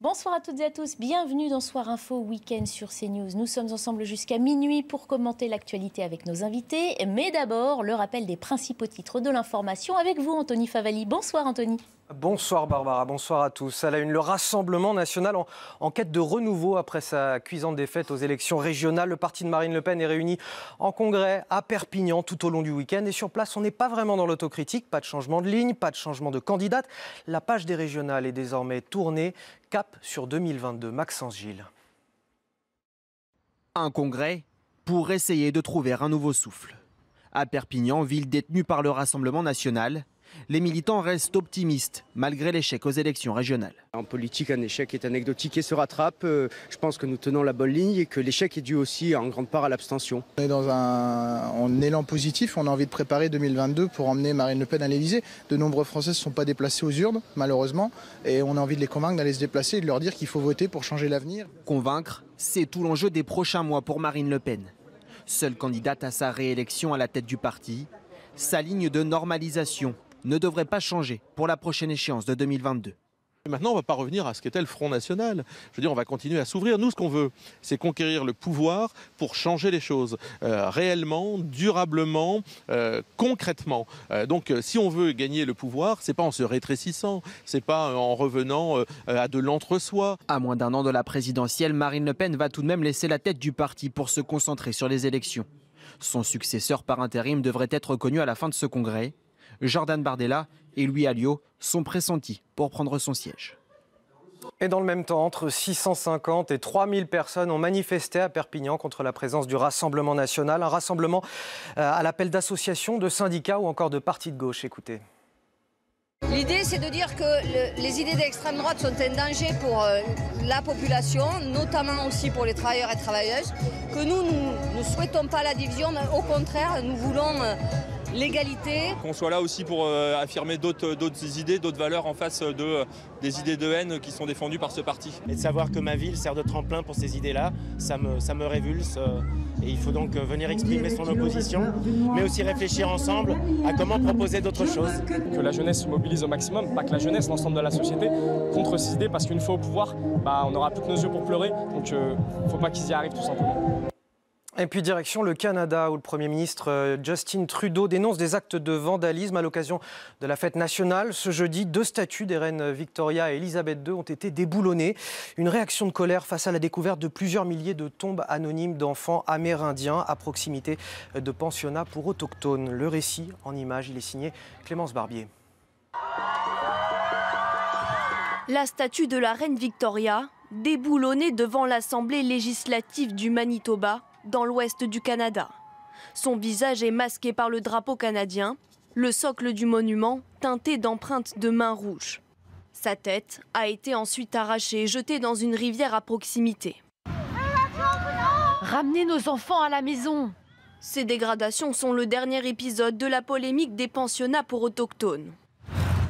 Bonsoir à toutes et à tous, bienvenue dans Soir Info Week-end sur CNews. Nous sommes ensemble jusqu'à minuit pour commenter l'actualité avec nos invités. Mais d'abord, le rappel des principaux titres de l'information avec vous, Anthony Favali. Bonsoir Anthony. Bonsoir Barbara, bonsoir à tous. À la une, le Rassemblement national en quête de renouveau après sa cuisante défaite aux élections régionales. Le parti de Marine Le Pen est réuni en congrès à Perpignan tout au long du week-end. Et sur place, on n'est pas vraiment dans l'autocritique, pas de changement de ligne, pas de changement de candidate. La page des régionales est désormais tournée. Cap sur 2022. Maxence Gilles. Un congrès pour essayer de trouver un nouveau souffle. À Perpignan, ville détenue par le Rassemblement national, les militants restent optimistes malgré l'échec aux élections régionales. En politique, un échec est anecdotique et se rattrape. Je pense que nous tenons la bonne ligne et que l'échec est dû aussi en grande part à l'abstention. On est dans un élan positif, on a envie de préparer 2022 pour emmener Marine Le Pen à l'Élysée. De nombreux Français ne se sont pas déplacés aux urnes, malheureusement, et on a envie de les convaincre d'aller se déplacer et de leur dire qu'il faut voter pour changer l'avenir. Convaincre, c'est tout l'enjeu des prochains mois pour Marine Le Pen. Seule candidate à sa réélection à la tête du parti, sa ligne de normalisation ne devrait pas changer pour la prochaine échéance de 2022. Maintenant, on ne va pas revenir à ce qu'était le Front National. Je veux dire, on va continuer à s'ouvrir. Nous, ce qu'on veut, c'est conquérir le pouvoir pour changer les choses réellement, durablement, concrètement. Donc, si on veut gagner le pouvoir, c'est pas en se rétrécissant, c'est pas en revenant à de l'entre-soi. À moins d'un an de la présidentielle, Marine Le Pen va tout de même laisser la tête du parti pour se concentrer sur les élections. Son successeur par intérim devrait être connu à la fin de ce congrès. Jordan Bardella et Louis Alliot sont pressentis pour prendre son siège. Et dans le même temps, entre 650 et 3000 personnes ont manifesté à Perpignan contre la présence du Rassemblement national. Un rassemblement à l'appel d'associations, de syndicats ou encore de partis de gauche. Écoutez. L'idée, c'est de dire que les idées d'extrême droite sont un danger pour la population, notamment aussi pour les travailleurs et travailleuses, que nous ne souhaitons pas la division, mais au contraire, nous voulons l'égalité. Qu'on soit là aussi pour affirmer d'autres idées, d'autres valeurs en face des idées de haine qui sont défendues par ce parti. Et de savoir que ma ville sert de tremplin pour ces idées-là, ça me révulse. Et il faut donc venir exprimer son opposition, mais aussi réfléchir ensemble à comment proposer d'autres choses. Que la jeunesse se mobilise au maximum, pas que la jeunesse, l'ensemble de la société, contre ces idées, parce qu'une fois au pouvoir, on n'aura plus que nos yeux pour pleurer. Donc il ne faut pas qu'ils y arrivent tout simplement. Et puis direction le Canada où le Premier ministre Justin Trudeau dénonce des actes de vandalisme à l'occasion de la fête nationale. Ce jeudi, 2 statues des reines Victoria et Elisabeth II ont été déboulonnées. Une réaction de colère face à la découverte de plusieurs milliers de tombes anonymes d'enfants amérindiens à proximité de pensionnats pour autochtones. Le récit en images, il est signé Clémence Barbier. La statue de la reine Victoria, déboulonnée devant l'Assemblée législative du Manitoba, dans l'ouest du Canada. Son visage est masqué par le drapeau canadien, le socle du monument teinté d'empreintes de mains rouges. Sa tête a été ensuite arrachée et jetée dans une rivière à proximité. Ramenez nos enfants à la maison. Ces dégradations sont le dernier épisode de la polémique des pensionnats pour autochtones.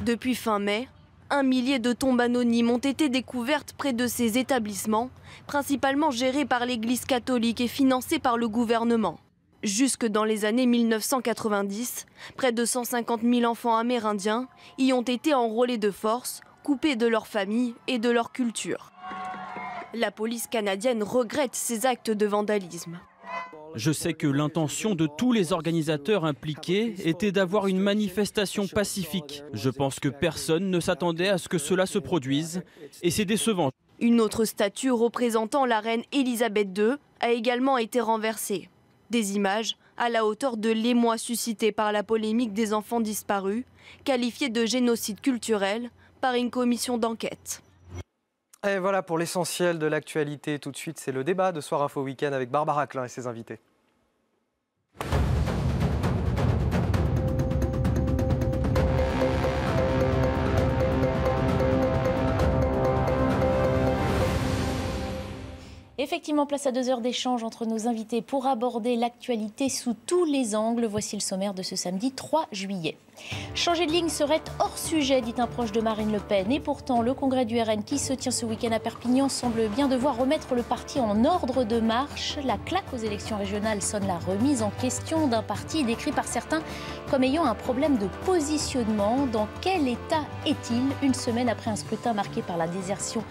Depuis fin mai, 1 millier de tombes anonymes ont été découvertes près de ces établissements, principalement gérés par l'Église catholique et financés par le gouvernement. Jusque dans les années 1990, près de 150 000 enfants amérindiens y ont été enrôlés de force, coupés de leur famille et de leur culture. La police canadienne regrette ces actes de vandalisme. Je sais que l'intention de tous les organisateurs impliqués était d'avoir une manifestation pacifique. Je pense que personne ne s'attendait à ce que cela se produise et c'est décevant. Une autre statue représentant la reine Elisabeth II a également été renversée. Des images à la hauteur de l'émoi suscité par la polémique des enfants disparus, qualifiée de génocide culturel par une commission d'enquête. Et voilà pour l'essentiel de l'actualité. Tout de suite, c'est le débat de Soir Info Week-end avec Barbara Klein et ses invités. Effectivement, place à 2 heures d'échange entre nos invités pour aborder l'actualité sous tous les angles. Voici le sommaire de ce samedi 3 juillet. Changer de ligne serait hors sujet, dit un proche de Marine Le Pen. Et pourtant, le congrès du RN qui se tient ce week-end à Perpignan semble bien devoir remettre le parti en ordre de marche. La claque aux élections régionales sonne la remise en question d'un parti décrit par certains comme ayant un problème de positionnement. Dans quel état est-il une semaine après un scrutin marqué par la désertion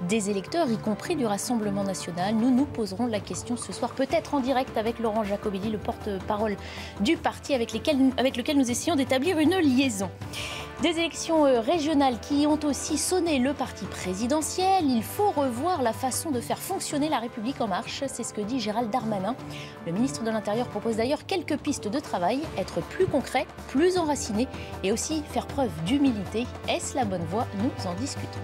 des électeurs, y compris du Rassemblement national? Nous nous poserons la question ce soir, peut-être en direct avec Laurent Jacobelli, le porte-parole du parti avec lequel nous essayons d'établir une liaison. Des élections régionales qui ont aussi sonné le parti présidentiel. Il faut revoir la façon de faire fonctionner la République en marche, c'est ce que dit Gérald Darmanin. Le ministre de l'Intérieur propose d'ailleurs quelques pistes de travail, être plus concret, plus enraciné et aussi faire preuve d'humilité. Est-ce la bonne voie? Nous en discutons.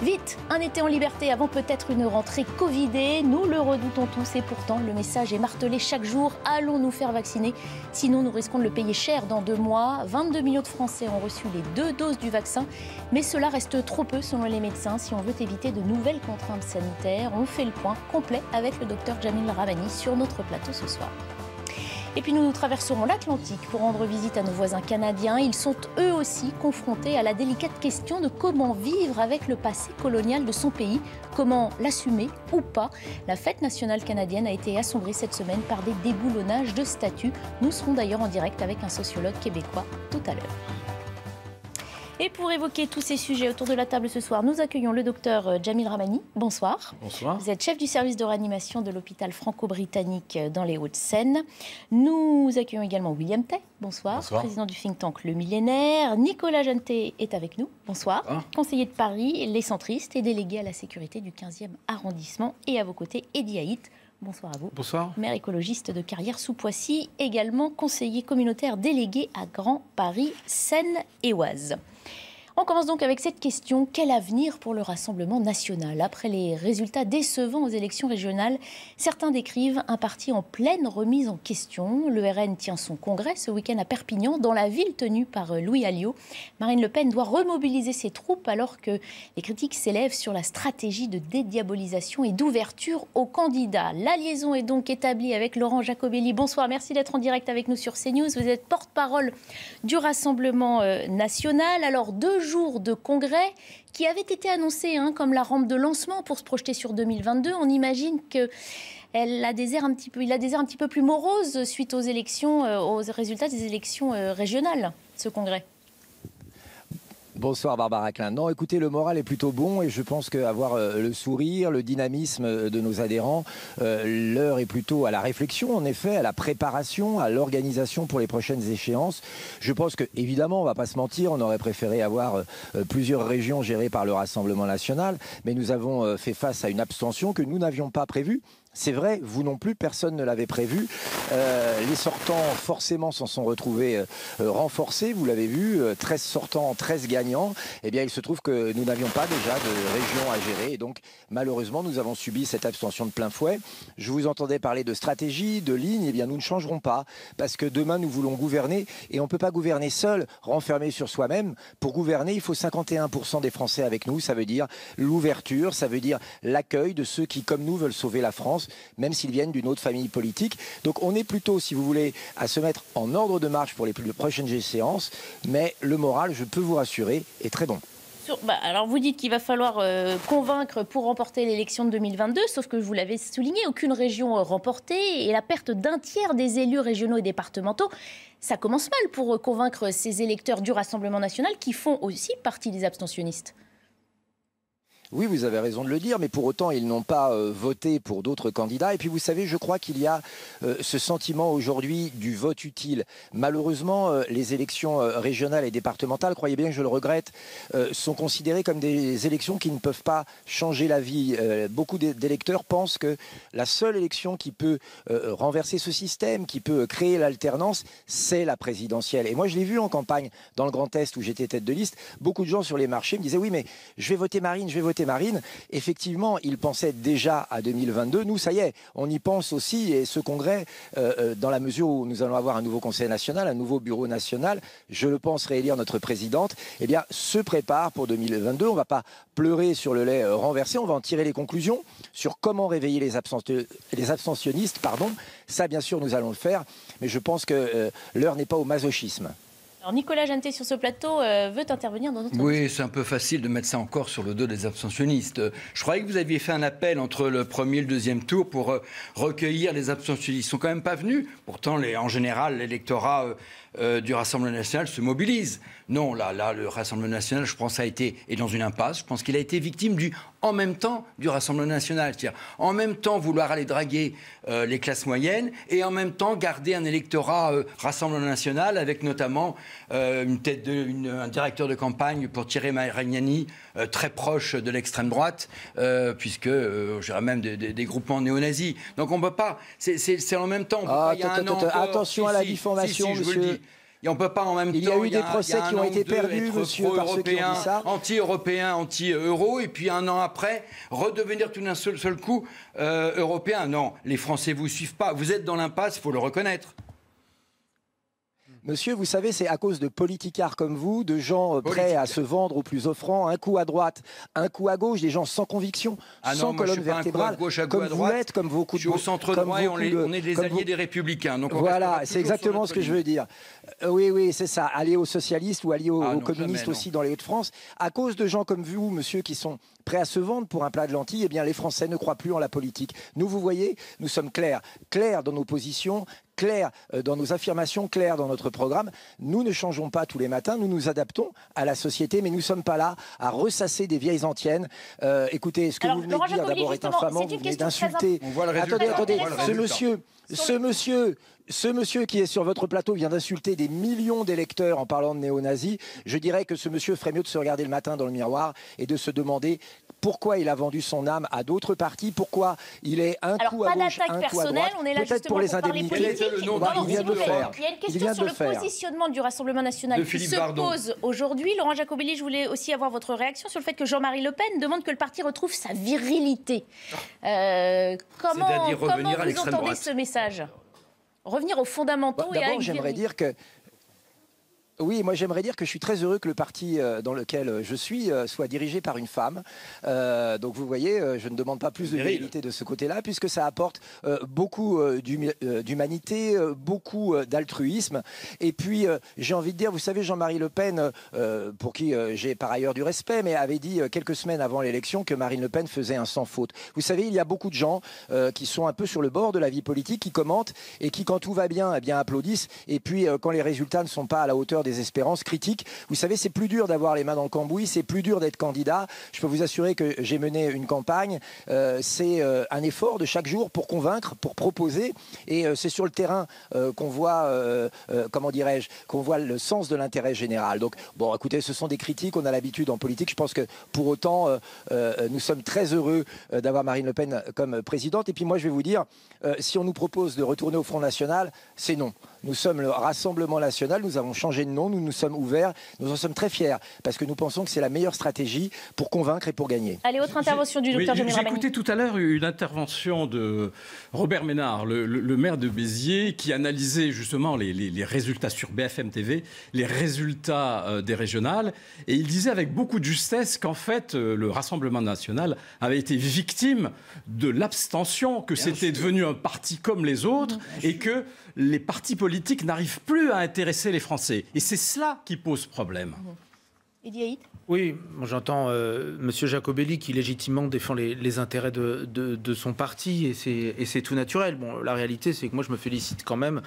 Vite, un été en liberté avant peut-être une rentrée covidée. Nous le redoutons tous et pourtant le message est martelé chaque jour. Allons nous faire vacciner, sinon nous risquons de le payer cher dans 2 mois. 22 millions de Français ont reçu les 2 doses du vaccin. Mais cela reste trop peu selon les médecins si on veut éviter de nouvelles contraintes sanitaires. On fait le point complet avec le docteur Jamil Ramani sur notre plateau ce soir. Et puis nous traverserons l'Atlantique pour rendre visite à nos voisins canadiens. Ils sont eux aussi confrontés à la délicate question de comment vivre avec le passé colonial de son pays, comment l'assumer ou pas. La fête nationale canadienne a été assombrie cette semaine par des déboulonnages de statues. Nous serons d'ailleurs en direct avec un sociologue québécois tout à l'heure. Et pour évoquer tous ces sujets autour de la table ce soir, nous accueillons le docteur Jamil Ramani. Bonsoir. Bonsoir. Vous êtes chef du service de réanimation de l'hôpital franco-britannique dans les Hauts-de-Seine. Nous accueillons également William Tay. Bonsoir. Bonsoir. Président du think tank Le Millénaire. Nicolas Jeantet est avec nous. Bonsoir. Bonsoir. Conseiller de Paris, les centristes et délégué à la sécurité du 15e arrondissement. Et à vos côtés, Eddy Haït. Bonsoir à vous. Bonsoir. Maire écologiste de Carrières-sous-Poissy, également conseiller communautaire délégué à Grand Paris, Seine-et-Oise. On commence donc avec cette question. Quel avenir pour le Rassemblement national? Après les résultats décevants aux élections régionales, certains décrivent un parti en pleine remise en question. Le RN tient son congrès ce week-end à Perpignan, dans la ville tenue par Louis Alliot. Marine Le Pen doit remobiliser ses troupes alors que les critiques s'élèvent sur la stratégie de dédiabolisation et d'ouverture aux candidats. La liaison est donc établie avec Laurent Jacobelli. Bonsoir, merci d'être en direct avec nous sur CNews. Vous êtes porte-parole du Rassemblement national. Alors, 2 jours de congrès qui avait été annoncé comme la rampe de lancement pour se projeter sur 2022. On imagine qu'il a des airs un petit peu plus moroses suite aux élections, aux résultats des élections régionales, ce congrès. Bonsoir Barbara Klein. Non, écoutez, le moral est plutôt bon et je pense qu'avoir le sourire, le dynamisme de nos adhérents, l'heure est plutôt à la réflexion, en effet, à la préparation, à l'organisation pour les prochaines échéances. Je pense que, évidemment, on ne va pas se mentir, on aurait préféré avoir plusieurs régions gérées par le Rassemblement national, mais nous avons fait face à une abstention que nous n'avions pas prévue. C'est vrai, vous non plus, personne ne l'avait prévu. Les sortants, forcément, s'en sont retrouvés renforcés, vous l'avez vu, 13 sortants, 13 gagnants. Eh bien, il se trouve que nous n'avions pas déjà de région à gérer. Et donc, malheureusement, nous avons subi cette abstention de plein fouet. Je vous entendais parler de stratégie, de ligne. Eh bien, nous ne changerons pas. Parce que demain, nous voulons gouverner. Et on ne peut pas gouverner seul, renfermé sur soi-même. Pour gouverner, il faut 51% des Français avec nous. Ça veut dire l'ouverture, ça veut dire l'accueil de ceux qui, comme nous, veulent sauver la France, même s'ils viennent d'une autre famille politique. Donc on est plutôt, si vous voulez, à se mettre en ordre de marche pour les prochaines séances, mais le moral, je peux vous rassurer, est très bon. Alors vous dites qu'il va falloir convaincre pour remporter l'élection de 2022, sauf que vous l'avez souligné, aucune région remportée et la perte d'un tiers des élus régionaux et départementaux, ça commence mal pour convaincre ces électeurs du Rassemblement national qui font aussi partie des abstentionnistes. Oui, vous avez raison de le dire, mais pour autant, ils n'ont pas voté pour d'autres candidats. Et puis, vous savez, je crois qu'il y a ce sentiment aujourd'hui du vote utile. Malheureusement, les élections régionales et départementales, croyez bien que je le regrette, sont considérées comme des élections qui ne peuvent pas changer la vie. Beaucoup d'électeurs pensent que la seule élection qui peut renverser ce système, qui peut créer l'alternance, c'est la présidentielle. Et moi, je l'ai vu en campagne dans le Grand Est où j'étais tête de liste. Beaucoup de gens sur les marchés me disaient « Oui, mais je vais voter Marine, je vais voter Marine ». Effectivement, ils pensaient déjà à 2022. Nous, ça y est, on y pense aussi. Et ce congrès, dans la mesure où nous allons avoir un nouveau Conseil national, un nouveau bureau national, je le pense réélire notre présidente, eh bien, se prépare pour 2022. On ne va pas pleurer sur le lait renversé. On va en tirer les conclusions sur comment réveiller les abstentionnistes. Ça, bien sûr, nous allons le faire. Mais je pense que l'heure n'est pas au masochisme. Alors Nicolas Jeantet sur ce plateau veut intervenir dans notre... Oui, c'est un peu facile de mettre ça encore sur le dos des abstentionnistes. Je croyais que vous aviez fait un appel entre le premier et le deuxième tour pour recueillir les abstentionnistes. Ils sont quand même pas venus. Pourtant, en général, l'électorat du Rassemblement national se mobilise. Non, là, le Rassemblement national, je pense, est dans une impasse. Je pense qu'il a été victime en même temps du Rassemblement national. C'est-à-dire, en même temps, vouloir aller draguer les classes moyennes et en même temps garder un électorat Rassemblement national avec notamment un directeur de campagne pour Thierry Marignani très proche de l'extrême droite, puisque j'aurais même des groupements néo-nazis. Donc on ne peut pas. C'est en même temps. Attention à la diffamation, monsieur. Et on ne peut pas en même temps. Il y a eu des procès qui ont été perdus, monsieur, par ceux qui ont dit ça. Anti-européen, anti-euro, et puis un an après, redevenir tout d'un seul coup européen. Non, les Français ne vous suivent pas. Vous êtes dans l'impasse, il faut le reconnaître. Monsieur, vous savez, c'est à cause de politicards comme vous, de gens prêts à se vendre au plus offrant, un coup à droite, un coup à gauche, des gens sans conviction, sans colonne vertébrale, comme vous l'êtes, comme vos coups de... Je suis au centre droit et on est des alliés des Républicains. Donc voilà, c'est exactement ce que je veux dire. Oui, c'est ça, alliés aux socialistes ou alliés aux communistes aussi dans les Hauts-de-France. À cause de gens comme vous, monsieur, qui sont prêts à se vendre pour un plat de lentilles, eh bien les Français ne croient plus en la politique. Nous, vous voyez, nous sommes clairs dans nos positions, clairs dans nos affirmations, clairs dans notre programme. Nous ne changeons pas tous les matins, nous nous adaptons à la société, mais nous ne sommes pas là à ressasser des vieilles antiennes. Écoutez, ce que vous venez de dire d'abord est infamant, vous venez d'insulter. Attendez, ce monsieur qui est sur votre plateau vient d'insulter des millions d'électeurs en parlant de néo-nazis. Je dirais que ce monsieur ferait mieux de se regarder le matin dans le miroir et de se demander pourquoi il a vendu son âme à d'autres partis, pourquoi il est un coup à gauche, un coup à droite, peut-être pour les indemnités. Il vient de le faire. Il y a une question sur le positionnement du Rassemblement national qui se pose aujourd'hui. Laurent Jacobelli, je voulais aussi avoir votre réaction sur le fait que Jean-Marie Le Pen demande que le parti retrouve sa virilité. Comment vous entendez ce message ? Revenir aux fondamentaux et à une D'abord, j'aimerais dire que... Oui, moi j'aimerais dire que je suis très heureux que le parti dans lequel je suis soit dirigé par une femme. Donc vous voyez, je ne demande pas plus de virilité de ce côté-là, puisque ça apporte beaucoup d'humanité, beaucoup d'altruisme. Et puis j'ai envie de dire, vous savez, Jean-Marie Le Pen, pour qui j'ai par ailleurs du respect, mais avait dit quelques semaines avant l'élection que Marine Le Pen faisait un sans faute. Vous savez, il y a beaucoup de gens qui sont un peu sur le bord de la vie politique, qui commentent et qui, quand tout va bien, eh bien applaudissent. Et puis quand les résultats ne sont pas à la hauteur des espérances critiques. Vous savez, c'est plus dur d'avoir les mains dans le cambouis, c'est plus dur d'être candidat. Je peux vous assurer que j'ai mené une campagne. C'est un effort de chaque jour pour convaincre, pour proposer. Et c'est sur le terrain qu'on voit, comment dirais-je, qu'on voit le sens de l'intérêt général. Donc, bon, écoutez, ce sont des critiques, on a l'habitude en politique. Je pense que pour autant, nous sommes très heureux d'avoir Marine Le Pen comme présidente. Et puis moi, je vais vous dire, si on nous propose de retourner au Front National, c'est non. Nous sommes le Rassemblement national, nous avons changé de nom, nous nous sommes ouverts, nous en sommes très fiers, parce que nous pensons que c'est la meilleure stratégie pour convaincre et pour gagner. Allez, autre intervention du docteur Jamil Ramani. J'ai écouté tout à l'heure une intervention de Robert Ménard, le maire de Béziers, qui analysait justement les résultats sur BFM TV, les résultats des régionales, et il disait avec beaucoup de justesse qu'en fait, le Rassemblement national avait été victime de l'abstention, que c'était devenu un parti comme les autres, et que les partis politiques n'arrivent plus à intéresser les Français. Et c'est cela qui pose problème. Oui, j'entends M. Jacobelli qui légitimement défend les intérêts de son parti et c'est tout naturel. Bon, la réalité, c'est que moi, je me félicite quand même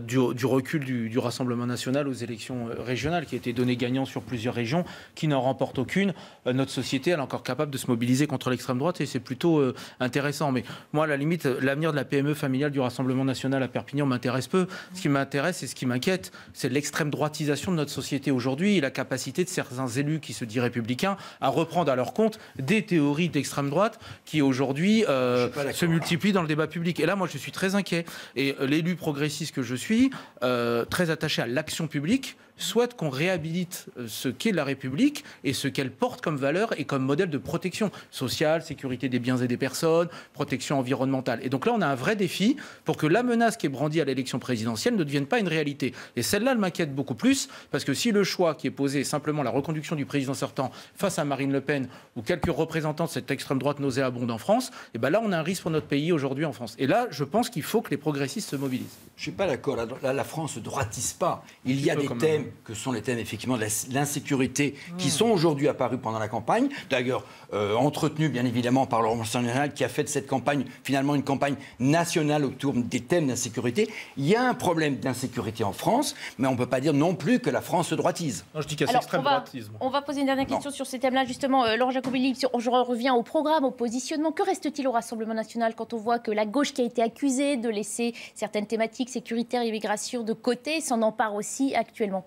du recul du Rassemblement national aux élections régionales, qui a été donné gagnant sur plusieurs régions, qui n'en remporte aucune. Notre société, elle est encore capable de se mobiliser contre l'extrême droite et c'est plutôt intéressant. Mais moi, à la limite, l'avenir de la PME familiale du Rassemblement national à Perpignan m'intéresse peu. Ce qui m'intéresse et ce qui m'inquiète, c'est l'extrême droitisation de notre société aujourd'hui et la capacité de certains élus qui se disent républicains à reprendre à leur compte des théories d'extrême droite qui aujourd'hui se multiplient dans le débat public. Et là, moi, je suis très inquiet. Et l'élu progressiste que je suis, très attaché à l'action publique, souhaite qu'on réhabilite ce qu'est la République et ce qu'elle porte comme valeur et comme modèle de protection sociale, sécurité des biens et des personnes, protection environnementale. Et donc là, on a un vrai défi pour que la menace qui est brandie à l'élection présidentielle ne devienne pas une réalité. Et celle-là, elle m'inquiète beaucoup plus, parce que si le choix qui est posé est simplement la reconduction du président sortant face à Marine Le Pen ou quelques représentants de cette extrême droite nauséabonde en France, et ben là, on a un risque pour notre pays aujourd'hui en France. Et là, je pense qu'il faut que les progressistes se mobilisent. Je ne suis pas d'accord. La France ne droitise pas. Il y a des thèmes que sont les thèmes effectivement de l'insécurité qui sont aujourd'hui apparus pendant la campagne, d'ailleurs entretenus bien évidemment par le Rassemblement national qui a fait de cette campagne finalement une campagne nationale autour des thèmes d'insécurité. Il y a un problème d'insécurité en France, mais on ne peut pas dire non plus que la France se droitise. Non, je dis qu'il y a l'extrême droitisme. On va poser une dernière question sur ces thèmes-là, justement. Laurent Jacobelli, je reviens au programme, au positionnement. Que reste-t-il au Rassemblement national quand on voit que la gauche qui a été accusée de laisser certaines thématiques sécuritaires, immigration de côté, s'en empare aussi actuellement?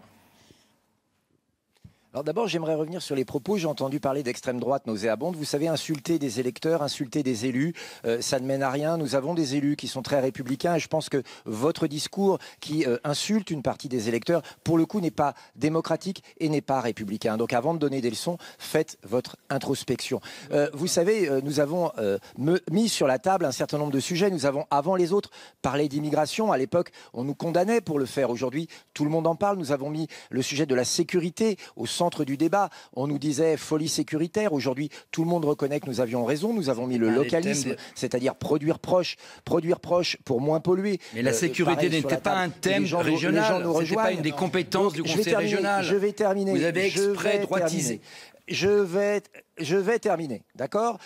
Alors d'abord, j'aimerais revenir sur les propos. J'ai entendu parler d'extrême droite nauséabonde. Vous savez, insulter des électeurs, insulter des élus, ça ne mène à rien. Nous avons des élus qui sont très républicains et je pense que votre discours qui insulte une partie des électeurs, pour le coup, n'est pas démocratique et n'est pas républicain. Donc avant de donner des leçons, faites votre introspection. Vous savez, nous avons mis sur la table un certain nombre de sujets. Nous avons, avant les autres, parlé d'immigration. À l'époque, on nous condamnait pour le faire. Aujourd'hui, tout le monde en parle. Nous avons mis le sujet de la sécurité au centre du débat. On nous disait folie sécuritaire. Aujourd'hui, tout le monde reconnaît que nous avions raison. Nous avons mis le localisme, c'est-à-dire produire proche pour moins polluer. Mais la sécurité n'était pas un thème régional. Ce n'était pas une des compétences du Conseil régional. Je vais terminer. Vous avez exprès droitisé. Je vais terminer, d'accord?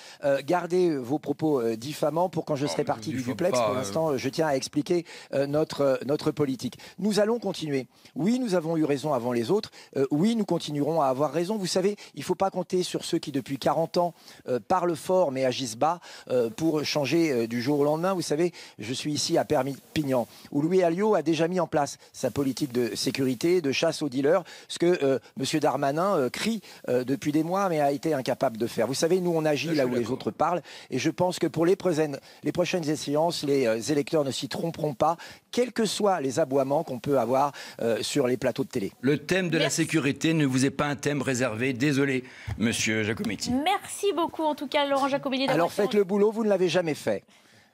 Gardez vos propos diffamants pour quand je serai parti du duplex. Pour l'instant, je tiens à expliquer notre politique. Nous allons continuer. Oui, nous avons eu raison avant les autres. Oui, nous continuerons à avoir raison. Vous savez, il ne faut pas compter sur ceux qui, depuis 40 ans, parlent fort mais agissent bas pour changer du jour au lendemain. Vous savez, je suis ici à Perpignan, où Louis Alliot a déjà mis en place sa politique de sécurité, de chasse aux dealers, ce que M. Darmanin crie depuis des mois, mais a été incapable de faire. Vous savez, nous, on agit là où les autres parlent, et je pense que pour les prochaines échéances, les électeurs ne s'y tromperont pas, quels que soient les aboiements qu'on peut avoir sur les plateaux de télé. Le thème de la sécurité ne vous est pas un thème réservé. Désolé, monsieur Giacometti. Merci beaucoup, en tout cas, Laurent Jacobelli. Alors faites le boulot, vous ne l'avez jamais fait.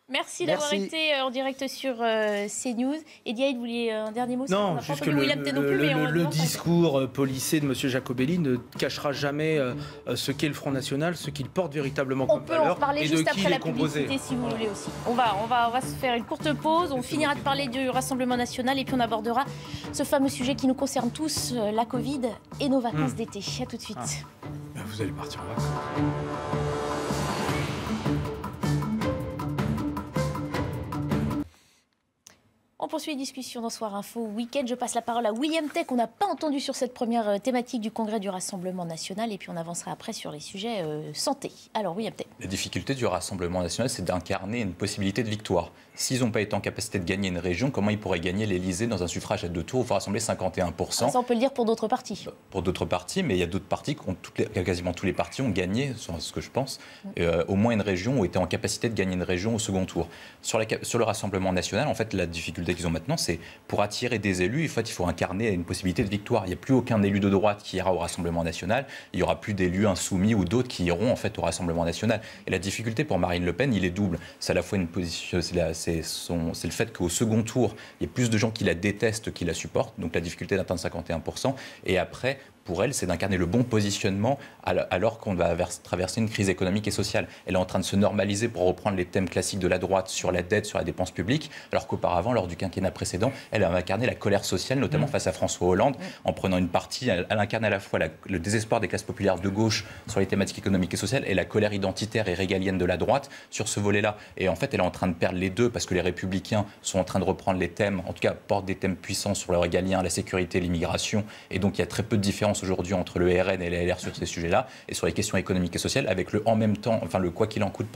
Merci d'avoir été en direct sur CNews. Et Diaye, vous vouliez un dernier mot? Non, juste que le discours policé de M. Jacobelli ne cachera jamais ce qu'est le Front National, ce qu'il porte véritablement comme valeur. On peut en parler juste après la publicité si vous voulez aussi. On va se faire une courte pause, on finira de parler du Rassemblement National et puis on abordera ce fameux sujet qui nous concerne tous, la Covid et nos vacances d'été. A tout de suite. Vous allez partir en vacances. On poursuit les discussions dans Soir Info Week-end. Je passe la parole à William Tay, qu'on n'a pas entendu sur cette première thématique du Congrès du Rassemblement National. Et puis on avancera après sur les sujets santé. Alors William Tay. La difficulté du Rassemblement National, c'est d'incarner une possibilité de victoire. S'ils n'ont pas été en capacité de gagner une région, comment ils pourraient gagner l'Élysée dans un suffrage à 2 tours où il faut rassembler 51%? Ça, on peut le dire pour d'autres partis. Pour d'autres partis, mais il y a d'autres partis, quasiment tous les partis ont gagné, sur ce que je pense, au moins une région, ou étaient en capacité de gagner une région au second tour. Sur le Rassemblement National, en fait, la difficulté qu'ils ont maintenant, c'est pour attirer des élus, en fait, il faut incarner une possibilité de victoire. Il n'y a plus aucun élu de droite qui ira au Rassemblement National. Il n'y aura plus d'élus insoumis ou d'autres qui iront en fait au Rassemblement National. Et la difficulté pour Marine Le Pen, il est double. C'est à la fois une position, c'est le fait qu'au second tour, il y ait plus de gens qui la détestent qui la supportent. Donc la difficulté d'atteindre 51%. Et après, pour elle, c'est d'incarner le bon positionnement alors qu'on va traverser une crise économique et sociale. Elle est en train de se normaliser, pour reprendre les thèmes classiques de la droite, sur la dette, sur la dépense publique, alors qu'auparavant, lors du quinquennat précédent, elle a incarné la colère sociale, notamment face à François Hollande, en prenant une partie. Elle incarne à la fois le désespoir des classes populaires de gauche sur les thématiques économiques et sociales et la colère identitaire et régalienne de la droite sur ce volet-là. Et en fait, elle est en train de perdre les deux parce que les Républicains sont en train de reprendre les thèmes, en tout cas portent des thèmes puissants sur le régalien, la sécurité, l'immigration. Et donc, il y a très peu de différence aujourd'hui entre le RN et les LR sur ces sujets-là et sur les questions économiques et sociales, avec le en même temps, enfin le quoi qu'il en coûte,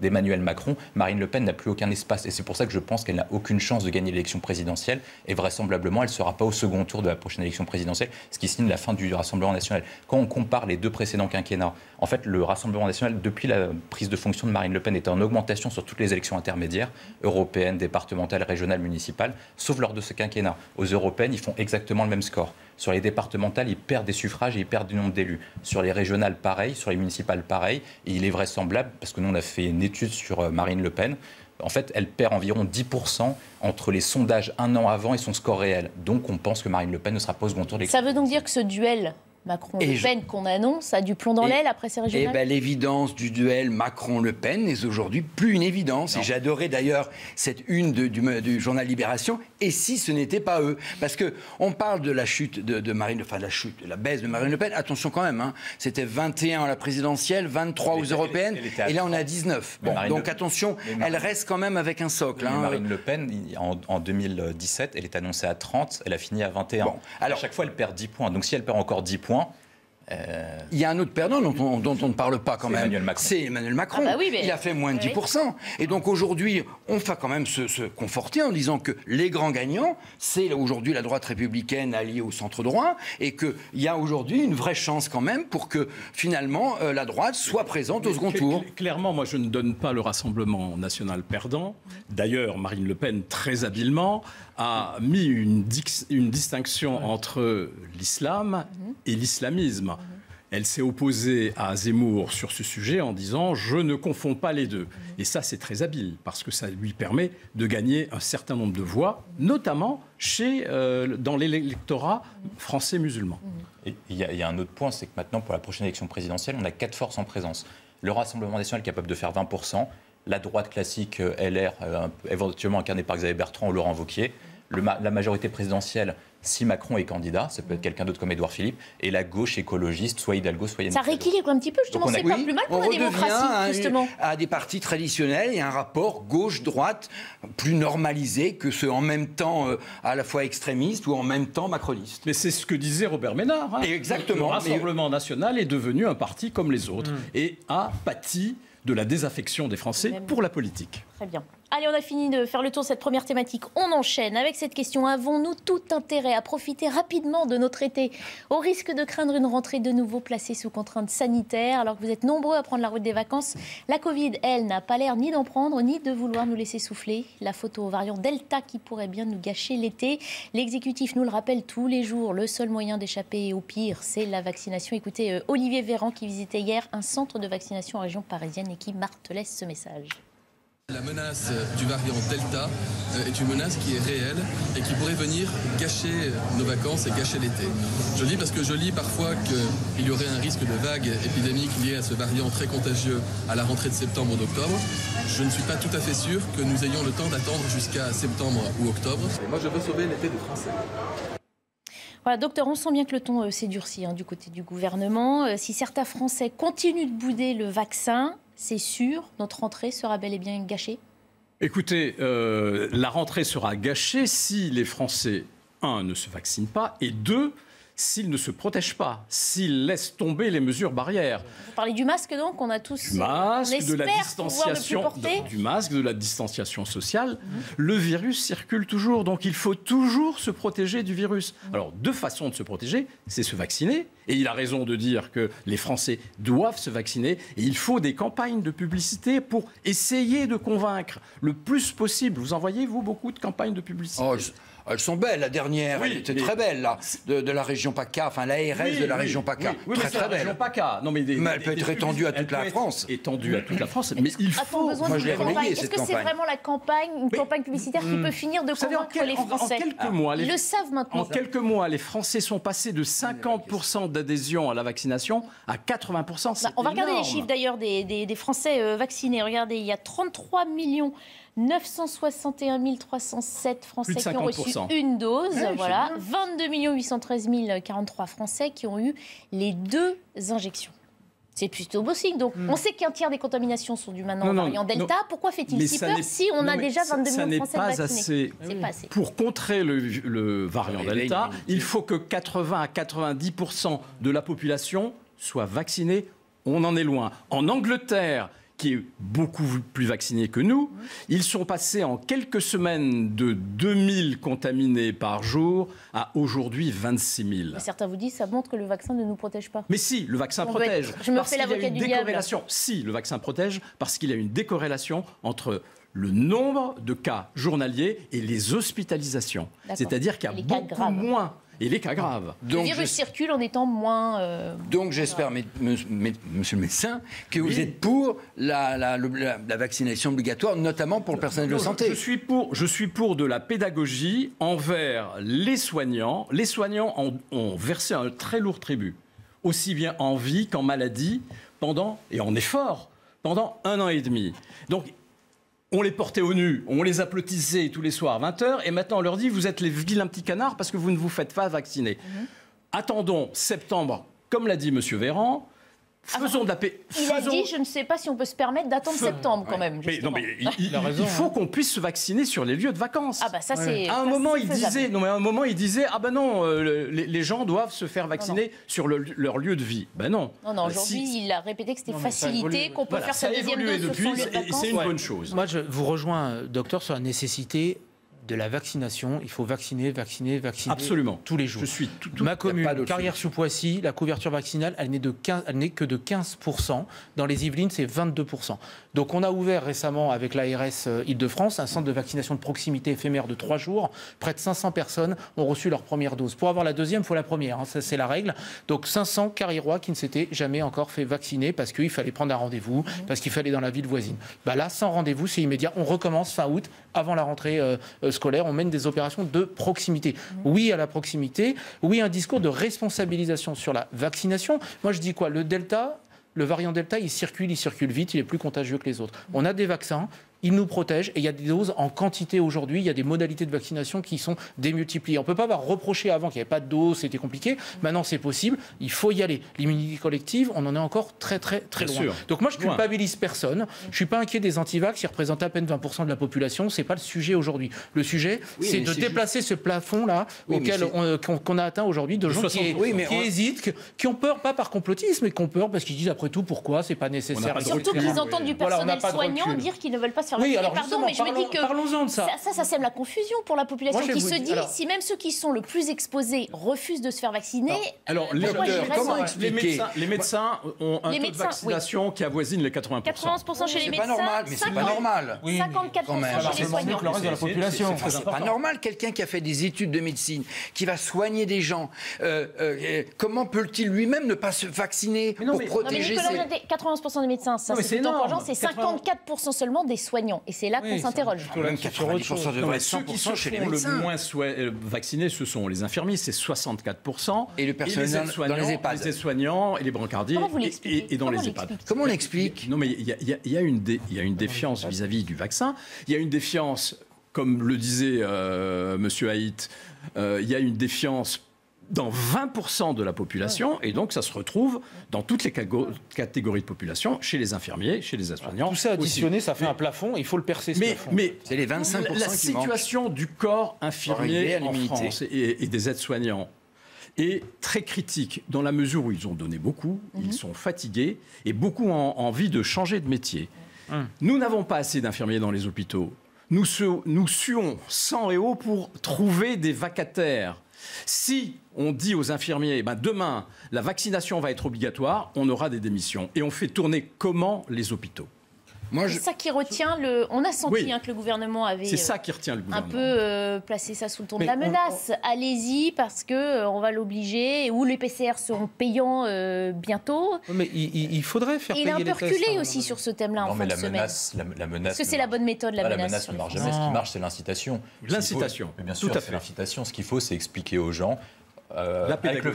d'Emmanuel Macron. Marine Le Pen n'a plus aucun espace et c'est pour ça que je pense qu'elle n'a aucune chance de gagner l'élection présidentielle et vraisemblablement elle ne sera pas au second tour de la prochaine élection présidentielle, ce qui signe la fin du Rassemblement National. Quand on compare les deux précédents quinquennats, en fait le Rassemblement National, depuis la prise de fonction de Marine Le Pen, était en augmentation sur toutes les élections intermédiaires, européennes, départementales, régionales, municipales, sauf lors de ce quinquennat. Aux européennes, ils font exactement le même score. Sur les départementales, ils perdent des suffrages et ils perdent du nombre d'élus. Sur les régionales, pareil. Sur les municipales, pareil. Et il est vraisemblable, parce que nous, on a fait une étude sur Marine Le Pen, en fait, elle perd environ 10% entre les sondages un an avant et son score réel. Donc, on pense que Marine Le Pen ne sera pas au second tour de l'élection. Ça veut donc dire que ce duel Macron-Le Pen qu'on annonce a du plomb dans l'aile après ces régionales. Eh bien, l'évidence du duel Macron-Le Pen n'est aujourd'hui plus une évidence. Et j'ai adoré d'ailleurs cette une du journal Libération. Et si ce n'était pas eux? Parce qu'on parle de la chute de Marine, enfin de la baisse de Marine Le Pen. Attention quand même, hein, c'était 21 à la présidentielle, 23 aux européennes, et là on est à 19. Bon, donc attention, elle reste quand même avec un socle. Hein. Marine Le Pen, en 2017, elle est annoncée à 30, elle a fini à 21. Bon, alors, à chaque fois, elle perd 10 points. Donc si elle perd encore 10 points, il y a un autre perdant dont on ne parle pas quand même. C'est Emmanuel Macron. Ah bah oui, mais... Il a fait moins de 10%. Et donc aujourd'hui, on va quand même se conforter en disant que les grands gagnants, c'est aujourd'hui la droite républicaine alliée au centre droit, et qu'il y a aujourd'hui une vraie chance quand même pour que finalement la droite soit présente au second tour. Clairement, moi je ne donne pas le Rassemblement national perdant. D'ailleurs, Marine Le Pen, très habilement, a mis une distinction entre l'islam et l'islamisme. Elle s'est opposée à Zemmour sur ce sujet en disant « je ne confonds pas les deux ». Et ça, c'est très habile, parce que ça lui permet de gagner un certain nombre de voix, notamment dans l'électorat français musulman. Et il y a un autre point, c'est que maintenant, pour la prochaine élection présidentielle, on a 4 forces en présence. Le Rassemblement national est capable de faire 20%, la droite classique LR, éventuellement incarnée par Xavier Bertrand ou Laurent Wauquiez, la majorité présidentielle, si Macron est candidat, ça peut être quelqu'un d'autre comme Édouard Philippe, et la gauche écologiste, soit Hidalgo, soit Yannick Jadot. Ça rééquilibre un petit peu, justement, c'est pas plus mal pour la démocratie, justement. À des partis traditionnels et un rapport gauche-droite plus normalisé que ceux en même temps à la fois extrémistes ou en même temps macronistes. Mais c'est ce que disait Robert Ménard. Hein. Exactement. Le Rassemblement national est devenu un parti comme les autres et a pâti de la désaffection des Français pour la politique. Très bien. Allez, on a fini de faire le tour de cette première thématique. On enchaîne avec cette question. Avons-nous tout intérêt à profiter rapidement de notre été, au risque de craindre une rentrée de nouveau placée sous contrainte sanitaire? Alors que vous êtes nombreux à prendre la route des vacances, la Covid, elle, n'a pas l'air ni d'en prendre, ni de vouloir nous laisser souffler. La photo au variant Delta qui pourrait bien nous gâcher l'été. L'exécutif nous le rappelle tous les jours. Le seul moyen d'échapper au pire, c'est la vaccination. Écoutez Olivier Véran qui visitait hier un centre de vaccination en région parisienne et qui martelait ce message. La menace du variant Delta est une menace qui est réelle et qui pourrait venir gâcher nos vacances et gâcher l'été. Je le dis parce que je lis parfois qu'il y aurait un risque de vague épidémique liée à ce variant très contagieux à la rentrée de septembre ou d'octobre. Je ne suis pas tout à fait sûr que nous ayons le temps d'attendre jusqu'à septembre ou octobre. Et moi, je veux sauver l'été des Français. Voilà, docteur, on sent bien que le ton s'est durci du côté du gouvernement. Si certains Français continuent de bouder le vaccin, c'est sûr, notre rentrée sera bel et bien gâchée? Écoutez, la rentrée sera gâchée si les Français, 1, ne se vaccinent pas, et 2, s'ils ne se protègent pas, s'ils laissent tomber les mesures barrières. Vous parlez du masque, donc, on a tous... Du masque, de la distanciation sociale. Le virus circule toujours, donc il faut toujours se protéger du virus. Alors, 2 façons de se protéger, c'est se vacciner, et il a raison de dire que les Français doivent se vacciner, et il faut des campagnes de publicité pour essayer de convaincre le plus possible. Vous en voyez, vous, beaucoup de campagnes de publicité? Elles sont belles. La dernière, elle était très belle, là, de la région PACA, enfin l'ARS de la région PACA. Très, très belle. Région PACA. Non, mais elle peut être étendue à toute la France. Étendue à toute la France, mais il faut... Moi, je l'ai relayée, cette campagne. Est-ce que c'est vraiment la campagne, une campagne publicitaire qui peut finir de convaincre les Français? En quelques mois, ils le savent maintenant. En quelques mois, les Français sont passés de 50% d'adhésion à la vaccination à 80%. On va regarder les chiffres d'ailleurs des Français vaccinés. Regardez, il y a 33 961 307 Français qui ont reçu une dose. Voilà. 22 813 043 Français qui ont eu les 2 injections. C'est plutôt beau signe. Donc, on sait qu'un tiers des contaminations sont dues maintenant au variant Delta. Pourquoi fait-il si peur si on a déjà 22 millions de Français vaccinés? C'est pas assez. Pour contrer le variant Delta, il faut que 80 à 90% de la population soit vaccinée. On en est loin. En Angleterre, qui est beaucoup plus vaccinés que nous, ils sont passés en quelques semaines de 2000 contaminés par jour à aujourd'hui 26 000. Mais certains vous disent que ça montre que le vaccin ne nous protège pas. Mais si, le vaccin protège. Je me fais l'avocat du diable. Si, le vaccin protège parce qu'il y a une décorrélation entre le nombre de cas journaliers et les hospitalisations. C'est-à-dire qu'il y a beaucoup moins... Et les cas graves. Donc, le virus circule en étant moins... Donc j'espère, monsieur le médecin, que vous êtes pour la vaccination obligatoire, notamment pour le personnel de santé. Je suis pour de la pédagogie envers les soignants. Les soignants ont versé un très lourd tribut. aussi bien en vie qu'en maladie, et en effort, pendant 1 an et demi. Donc, on les portait au nu, on les applaudissait tous les soirs à 20h, et maintenant on leur dit, vous êtes les vilains petits canards parce que vous ne vous faites pas vacciner. Attendons septembre, comme l'a dit M. Véran. Faisons de la paix. Il a dit, je ne sais pas si on peut se permettre d'attendre septembre quand même. Il faut qu'on puisse se vacciner sur les lieux de vacances. Ah bah ça c'est. À un moment, il disait, ah ben non, les gens doivent se faire vacciner sur leur lieu de vie. Ben non. Non, aujourd'hui, il a répété que c'était facilité, qu'on peut faire sa deuxième dose sur son lieu de vacances. Et c'est une bonne chose. Moi, je vous rejoins, docteur, sur la nécessité de la vaccination. Il faut vacciner absolument tous les jours. Je suis Ma commune, Carrière-sous-Poissy, la couverture vaccinale, elle n'est que de 15%. Dans les Yvelines, c'est 22%. Donc on a ouvert récemment avec l'ARS Île-de-France un centre de vaccination de proximité éphémère de 3 jours. Près de 500 personnes ont reçu leur première dose. Pour avoir la deuxième, il faut la première. Ça, c'est la règle. Donc 500 Carriérois qui ne s'étaient jamais encore fait vacciner parce qu'il fallait prendre un rendez-vous, parce qu'il fallait dans la ville voisine. Là, sans rendez-vous, c'est immédiat. On recommence fin août, avant la rentrée scolaire. On mène des opérations de proximité. Oui à la proximité. Oui, un discours de responsabilisation sur la vaccination. Moi, je dis quoi ? Le variant Delta, il circule vite, il est plus contagieux que les autres. On a des vaccins, ils nous protègent et il y a des doses en quantité aujourd'hui, il y a des modalités de vaccination qui sont démultipliées. On ne peut pas avoir reproché avant qu'il n'y avait pas de doses, c'était compliqué. Maintenant, c'est possible, il faut y aller. L'immunité collective, on en est encore très loin. Sûr. Donc moi, je ne culpabilise personne. Je ne suis pas inquiet des antivax, qui représentent à peine 20% de la population. Ce n'est pas le sujet aujourd'hui. Le sujet, c'est de déplacer ce plafond-là qu'on a atteint aujourd'hui, de gens qui hésitent, qui ont peur, pas par complotisme, mais qui ont peur parce qu'ils disent après tout, pourquoi c'est pas nécessaire. Surtout qu'ils entendent du personnel soignant dire qu'ils ne veulent pas se faire vacciner. Pardon, mais je me dis que parlons-en de ça. Ça sème la confusion pour la population qui se dit, si même ceux qui sont le plus exposés refusent de se faire vacciner, comment expliquer ? Les médecins ont un taux de vaccination qui avoisine les 80%. 91% chez les médecins, c'est pas normal. 54% chez les soignants. Le reste de la population. C'est pas normal, quelqu'un qui a fait des études de médecine, qui va soigner des gens, comment peut-il lui-même ne pas se vacciner pour protéger ses... 91% des médecins, ça c'est plutôt encourageant, c'est 54% seulement des soignants. Et c'est là qu'on s'interroge. Même 90% devrait être 100% chez les médecins. Le moins vaccinés, ce sont les infirmiers, c'est 64%. Et le personnel dans les EHPAD. Les aides-soignants et les brancardiers et dans les EHPAD. Comment on l'explique ? Non, mais il y a une défiance vis-à-vis du vaccin. Il y a une défiance, comme le disait M. Haït, il y a une défiance dans 20% de la population, et donc ça se retrouve dans toutes les catégories de population, chez les infirmiers, chez les aides-soignants. Tout ça additionné, ça fait un plafond, il faut le percer, ce plafond. Mais c'est les 25% la situation du corps infirmier en France et des aides-soignants est très critique, dans la mesure où ils ont donné beaucoup, ils sont fatigués, et beaucoup ont envie de changer de métier. Nous n'avons pas assez d'infirmiers dans les hôpitaux. Nous suons sang et eau pour trouver des vacataires. Si on dit aux infirmiers, demain, la vaccination va être obligatoire, on aura des démissions. Et on fait tourner comment les hôpitaux ? C'est ça qui retient On a senti que le gouvernement avait un peu placé ça sous le ton de la menace. Allez-y parce qu'on va l'obliger, ou les PCR seront payants bientôt. Mais il faudrait faire payer les tests. Il a un peu reculé aussi sur ce thème-là en fin de semaine. La menace. Parce que c'est la bonne méthode, la menace. La menace ne marche jamais. Ce qui marche, c'est l'incitation. L'incitation. Bien sûr, c'est l'incitation. Ce qu'il faut, c'est expliquer aux gens. Avec le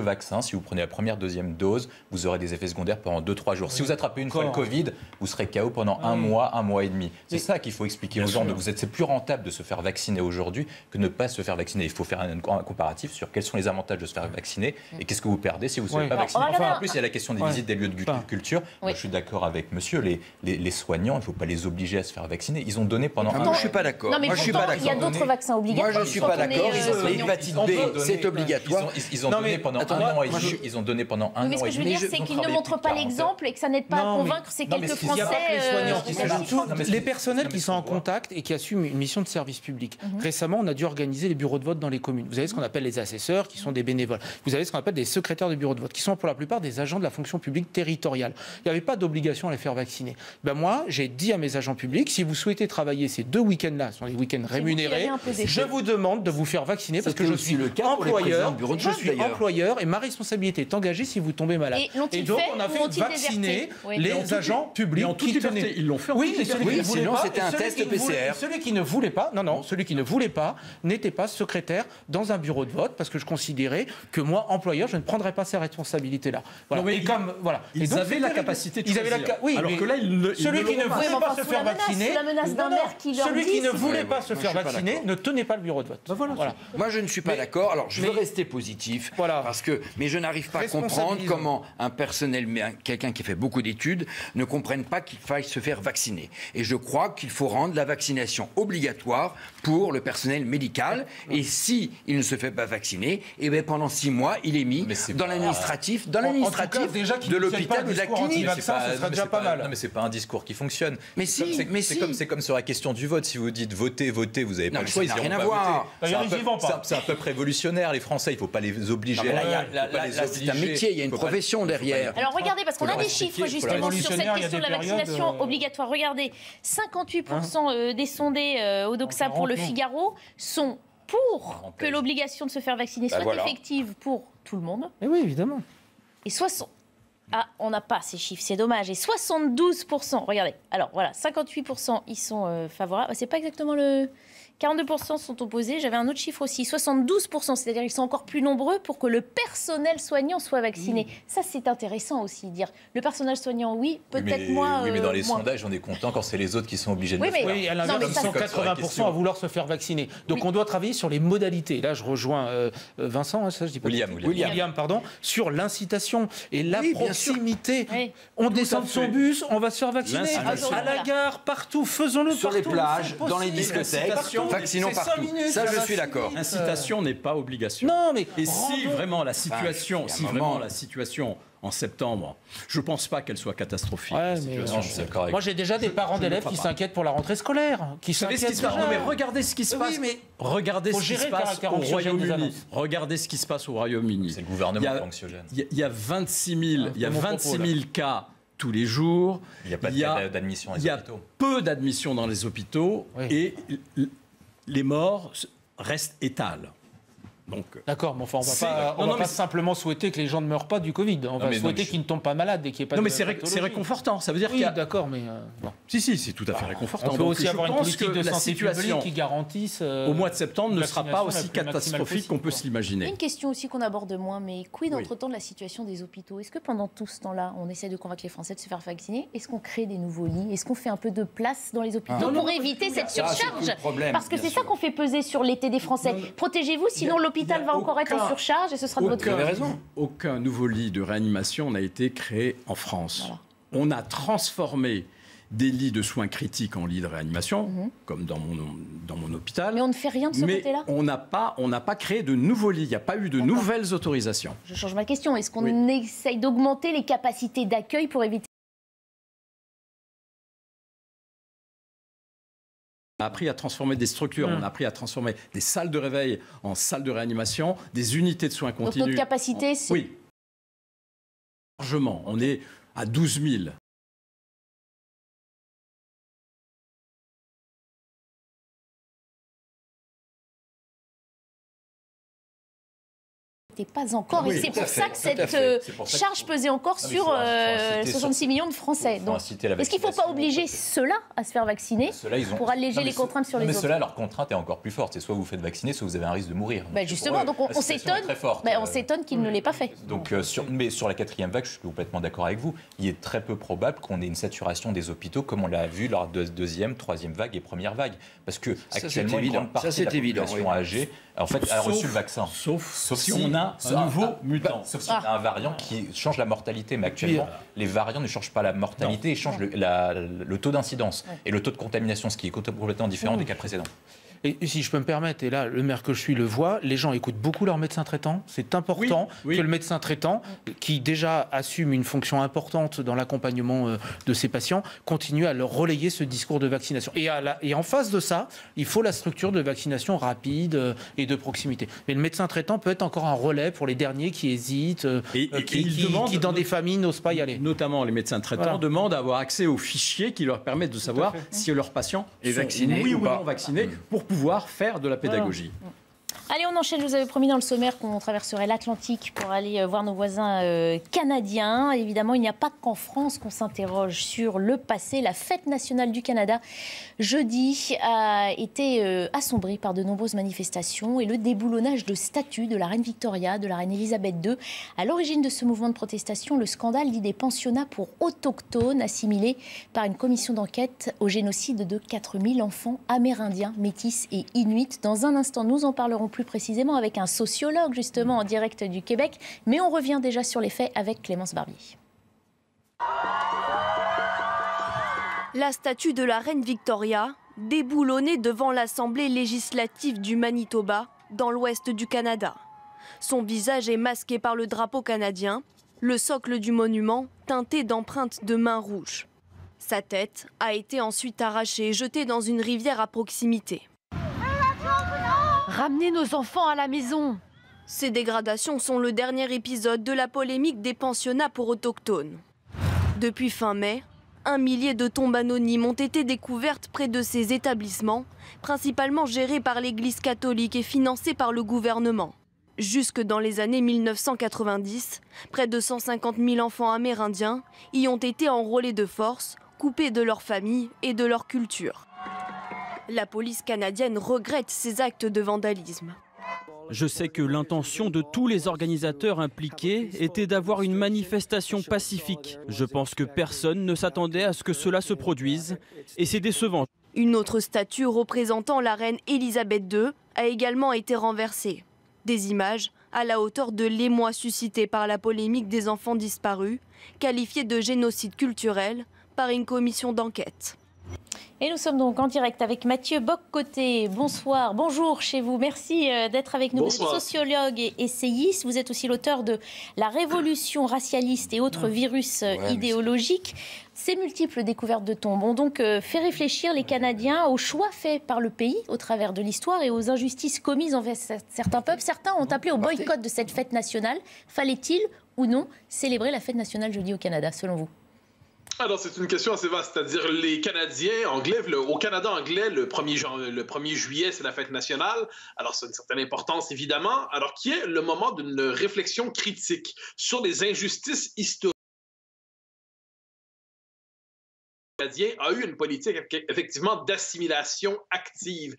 vaccin, si vous prenez la première, deuxième dose, vous aurez des effets secondaires pendant 2-3 jours. Si vous attrapez une fois le Covid, vous serez KO pendant un mois et demi. C'est ça qu'il faut expliquer aux gens. C'est plus rentable de se faire vacciner aujourd'hui que de ne pas se faire vacciner. Il faut faire un comparatif sur quels sont les avantages de se faire vacciner et qu'est-ce que vous perdez si vous ne serez pas vacciné. En plus, il y a la question des visites des lieux de culture. Moi, je suis d'accord avec monsieur. Les soignants, il ne faut pas les obliger à se faire vacciner. Ils ont donné pendant un mois. Je ne suis pas d'accord. Il y a d'autres vaccins obligatoires. Moi, je ne suis pas d'accord. L'hépatite B, c'est obligatoire. Ils ont donné pendant un an et demi. Ils ont donné pendant un an et demi. Mais ce que je veux dire, c'est qu'ils ne montrent pas l'exemple et que ça n'aide pas à convaincre ces quelques Français. Les personnels qui sont en contact et qui assument une mission de service public. Récemment, on a dû organiser les bureaux de vote dans les communes. Vous avez ce qu'on appelle les assesseurs, qui sont des bénévoles. Vous avez ce qu'on appelle des secrétaires de bureaux de vote, qui sont pour la plupart des agents de la fonction publique territoriale. Il n'y avait pas d'obligation à les faire vacciner. Moi, j'ai dit à mes agents publics, si vous souhaitez travailler ces 2 week-ends-là, ce sont des week-ends rémunérés, je vous demande de vous faire vacciner parce que je suis employé employeur et ma responsabilité est engagée si vous tombez malade. Et donc on a fait vacciner les agents publics qui tenaient. Ils l'ont fait. Sinon c'était un test PCR. Celui qui ne voulait pas, celui qui ne voulait pas n'était pas secrétaire dans un bureau de vote parce que je considérais que moi, employeur, je ne prendrais pas ces responsabilités-là. Ils avaient la capacité de choisir. Alors que là, celui qui ne voulait pas se faire vacciner, la menace d'un maire qui leur celui dit, qui ne voulait pas se faire vacciner ne tenait pas le bureau de vote. Moi, je ne suis pas d'accord. Alors, je veux rester positif, mais je n'arrive pas à comprendre comment un personnel, quelqu'un qui fait beaucoup d'études, ne comprenne pas qu'il faille se faire vacciner. Et je crois qu'il faut rendre la vaccination obligatoire pour le personnel médical. Et si il ne se fait pas vacciner, eh bien pendant 6 mois, il est mis dans l'administratif, de l'hôpital ou de la clinique. Ça sera déjà pas mal. Non, mais c'est pas un discours qui fonctionne. C'est comme sur la question du vote. Si vous dites votez, vous n'avez pas le choix. Ça n'a rien à voir. C'est un peu révolutionnaire. Les Français, il ne faut pas les obliger. C'est un métier, il y a une profession derrière. Alors regardez, parce qu'on a des chiffres justement sur cette question de la vaccination obligatoire. Regardez, 58% des sondés au Doxa pour le Figaro sont pour que l'obligation de se faire vacciner soit effective pour tout le monde. Et oui, évidemment. Et 60... Ah, on n'a pas ces chiffres, c'est dommage. Et 72%, regardez. Alors voilà, 58% ils sont favorables. C'est pas exactement le... 42% sont opposés. J'avais un autre chiffre aussi, 72%, c'est-à-dire qu'ils sont encore plus nombreux pour que le personnel soignant soit vacciné. Ça, c'est intéressant aussi, dire le personnel soignant, oui, peut-être moins. Oui, mais dans les sondages, on est content quand c'est les autres qui sont obligés de le faire. Oui, à l'inverse, ils sont 80% à vouloir se faire vacciner. Donc on doit travailler sur les modalités. Là, je rejoins Vincent, ça je dis pas. William, pardon, sur l'incitation et la proximité. On descend de son bus, on va se faire vacciner à la gare, partout, faisons-le sur les plages, dans les discothèques. Vaccinons partout. Ça, je suis d'accord. L'incitation n'est pas obligation. Non, mais et si vraiment la situation, en septembre, je ne pense pas qu'elle soit catastrophique. Moi, j'ai déjà des parents d'élèves qui s'inquiètent pour la rentrée scolaire. Regardez ce qui se passe. Regardez ce qui se passe au Royaume-Uni. Regardez ce qui se passe au Royaume-Uni. C'est le gouvernement anxiogène. Il y a 26 000 cas tous les jours. Il n'y a pas d'admission dans les hôpitaux. Il y a peu d'admissions dans les hôpitaux et les morts restent étales. D'accord, mais enfin, on ne va pas simplement souhaiter que les gens ne meurent pas du Covid. On va souhaiter qu'ils ne tombent pas malades et qu'il n'y ait pas de pathologie. C'est réconfortant. Ça veut dire qu'il y a... d'accord, mais... Si, c'est tout à fait réconfortant. On peut aussi avoir une politique de santé publique qui garantisse... au mois de septembre ne sera pas aussi catastrophique qu'on peut se l'imaginer. Une question aussi qu'on aborde moins, mais quid entre-temps de la situation des hôpitaux? Est-ce que pendant tout ce temps-là, on essaie de convaincre les Français de se faire vacciner? Est-ce qu'on crée des nouveaux lits? Est-ce qu'on fait un peu de place dans les hôpitaux pour éviter cette surcharge? Parce que c'est ça qu'on fait peser sur l'été des Français. Protégez-vous, sinon l'hôpital va encore être en surcharge et ce sera de votre faute. Aucun nouveau lit de réanimation n'a été créé en France. Voilà. On a transformé des lits de soins critiques en lits de réanimation, comme dans mon hôpital. Mais on ne fait rien de ce côté-là. On n'a pas créé de nouveaux lits. Il n'y a pas eu de nouvelles autorisations. Je change ma question. Est-ce qu'on essaye d'augmenter les capacités d'accueil pour éviter... On a appris à transformer des structures, on a appris à transformer des salles de réveil en salles de réanimation, des unités de soins continus. Donc notre capacité, c'est... Oui. Largement, on est à 12 000. Pas encore, et c'est pour ça que cette charge pesait encore sur 66 millions de Français. Donc, est-ce qu'il ne faut pas obliger ceux-là à se faire vacciner pour alléger les contraintes sur les autres? Mais ceux-là, leur contrainte est encore plus forte. C'est soit vous faites vacciner, soit vous avez un risque de mourir. Justement, donc on s'étonne qu'il ne l'ait pas fait. Donc, mais sur la 4e vague, je suis complètement d'accord avec vous. Il est très peu probable qu'on ait une saturation des hôpitaux comme on l'a vu lors de 2e, 3e vague et 1re vague. Parce que actuellement, une grande partie de la population âgée a reçu le vaccin. Sauf si on a un nouveau mutant. Sauf si on a un variant qui change la mortalité. Mais actuellement, les variants ne changent pas la mortalité, ils changent le taux d'incidence et le taux de contamination, ce qui est complètement différent des cas précédents. Et si je peux me permettre, et là, le maire que je suis le voit, les gens écoutent beaucoup leur médecin traitant. C'est important que le médecin traitant, qui déjà assume une fonction importante dans l'accompagnement de ses patients, continue à leur relayer ce discours de vaccination. Et en face de ça, il faut la structure de vaccination rapide et de proximité. Mais le médecin traitant peut être encore un relais pour les derniers qui hésitent, qui dans des familles n'osent pas y aller. Notamment les médecins traitants demandent à avoir accès aux fichiers qui leur permettent de savoir si leurs patients est vacciné ou non vacciné pour pouvoir faire de la pédagogie. Allez, on enchaîne. Je vous avais promis dans le sommaire qu'on traverserait l'Atlantique pour aller voir nos voisins canadiens. Évidemment, il n'y a pas qu'en France qu'on s'interroge sur le passé. La fête nationale du Canada, jeudi, a été assombrie par de nombreuses manifestations et le déboulonnage de statues de la reine Victoria, de la reine Elisabeth II. À l'origine de ce mouvement de protestation, le scandale dit des pensionnats pour autochtones assimilés par une commission d'enquête au génocide de 4000 enfants amérindiens, métis et inuits. Dans un instant, nous en parlerons plus précisément avec un sociologue justement en direct du Québec. Mais on revient déjà sur les faits avec Clémence Barbier. La statue de la reine Victoria, déboulonnée devant l'Assemblée législative du Manitoba, dans l'ouest du Canada. Son visage est masqué par le drapeau canadien, le socle du monument teinté d'empreintes de mains rouges. Sa tête a été ensuite arrachée et jetée dans une rivière à proximité. Ramenez nos enfants à la maison. Ces dégradations sont le dernier épisode de la polémique des pensionnats pour autochtones. Depuis fin mai, 1 millier de tombes anonymes ont été découvertes près de ces établissements, principalement gérés par l'Église catholique et financés par le gouvernement. Jusque dans les années 1990, près de 150 000 enfants amérindiens y ont été enrôlés de force, coupés de leur famille et de leur culture. La police canadienne regrette ces actes de vandalisme. Je sais que l'intention de tous les organisateurs impliqués était d'avoir une manifestation pacifique. Je pense que personne ne s'attendait à ce que cela se produise et c'est décevant. Une autre statue représentant la reine Elisabeth II a également été renversée. Des images à la hauteur de l'émoi suscité par la polémique des enfants disparus, qualifiée de génocide culturel par une commission d'enquête. Et nous sommes donc en direct avec Mathieu Boccoté. Bonsoir, bonjour chez vous. Merci d'être avec nous. Bonsoir. Vous êtes sociologue et essayiste. Vous êtes aussi l'auteur de La révolution racialiste et autres virus idéologiques. Ces multiples découvertes de tombes ont donc fait réfléchir les Canadiens aux choix faits par le pays au travers de l'histoire et aux injustices commises envers certains peuples. Certains ont appelé au boycott de cette fête nationale. Fallait-il ou non célébrer la fête nationale jeudi au Canada, selon vous ? Alors, c'est une question assez vaste, c'est-à-dire les Canadiens anglais, au Canada anglais, le 1er juillet, c'est la fête nationale. Alors, c'est une certaine importance, évidemment. Alors, qui est le moment d'une réflexion critique sur les injustices historiques. Le Canadien a eu une politique, effectivement, d'assimilation active.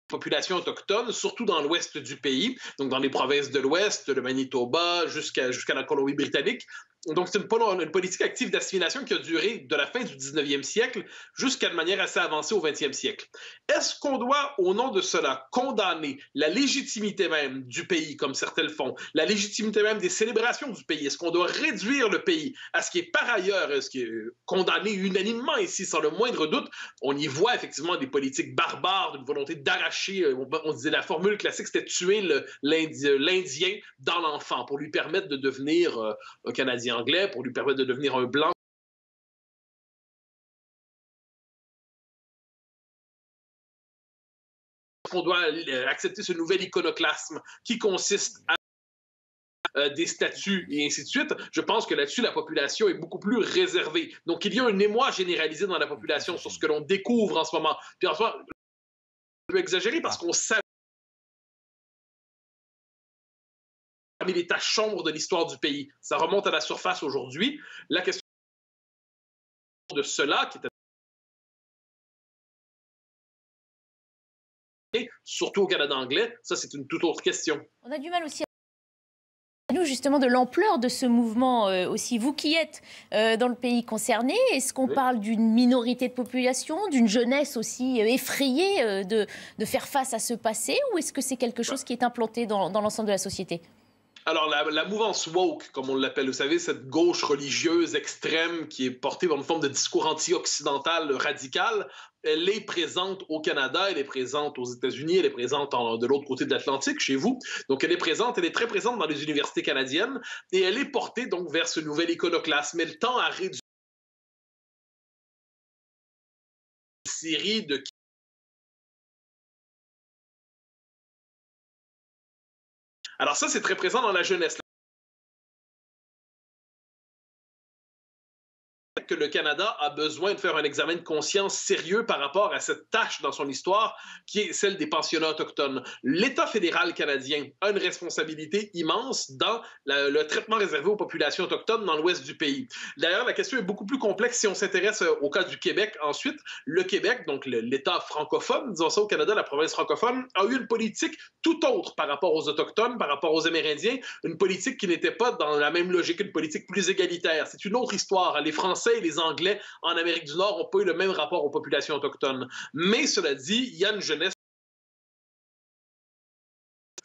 Population autochtone, surtout dans l'ouest du pays, donc dans les provinces de l'ouest, le Manitoba, jusqu'à la Colombie-Britannique. Donc, c'est une politique active d'assimilation qui a duré de la fin du 19e siècle jusqu'à de manière assez avancée au 20e siècle. Est-ce qu'on doit, au nom de cela, condamner la légitimité même du pays, comme certains le font, la légitimité même des célébrations du pays? Est-ce qu'on doit réduire le pays à ce qui est par ailleurs, ce qui est condamné unanimement ici, sans le moindre doute? On y voit effectivement des politiques barbares, d'une volonté d'arracher, on disait la formule classique, c'était tuer l'Indien dans l'enfant pour lui permettre de devenir un Canadien anglais, pour lui permettre de devenir un blanc. On doit accepter ce nouvel iconoclasme qui consiste à des statues et ainsi de suite. Je pense que là-dessus, la population est beaucoup plus réservée. Donc, il y a un émoi généralisé dans la population sur ce que l'on découvre en ce moment. Puis en ce moment, un peu exagéré parce qu'on sait parmi les taches sombres de l'histoire du pays. Ça remonte à la surface aujourd'hui. La question de cela, qui est surtout au Canada anglais, ça c'est une toute autre question. On a du mal aussi à nous justement de l'ampleur de ce mouvement aussi. Vous qui êtes dans le pays concerné, est-ce qu'on parle d'une minorité de population, d'une jeunesse aussi effrayée de faire face à ce passé, ou est-ce que c'est quelque chose qui est implanté dans l'ensemble de la société? Alors, la mouvance woke, comme on l'appelle, vous savez, cette gauche religieuse extrême qui est portée par une forme de discours anti-occidental radical, elle est présente au Canada, elle est présente aux États-Unis, elle est présente de l'autre côté de l'Atlantique, chez vous. Donc, elle est très présente dans les universités canadiennes et elle est portée donc vers ce nouvel iconoclasme. Elle tend à réduire une série de Alors ça, c'est très présent dans la jeunesse. que le Canada a besoin de faire un examen de conscience sérieux par rapport à cette tâche dans son histoire qui est celle des pensionnats autochtones. L'État fédéral canadien a une responsabilité immense dans le traitement réservé aux populations autochtones dans l'ouest du pays. D'ailleurs, la question est beaucoup plus complexe si on s'intéresse au cas du Québec. Ensuite, le Québec, donc l'État francophone, disons ça au Canada, la province francophone, a eu une politique tout autre par rapport aux Autochtones, par rapport aux Amérindiens, une politique qui n'était pas dans la même logique, une politique plus égalitaire. C'est une autre histoire. Les Français et les Anglais en Amérique du Nord n'ont pas eu le même rapport aux populations autochtones. Mais cela dit, il y a une jeunesse.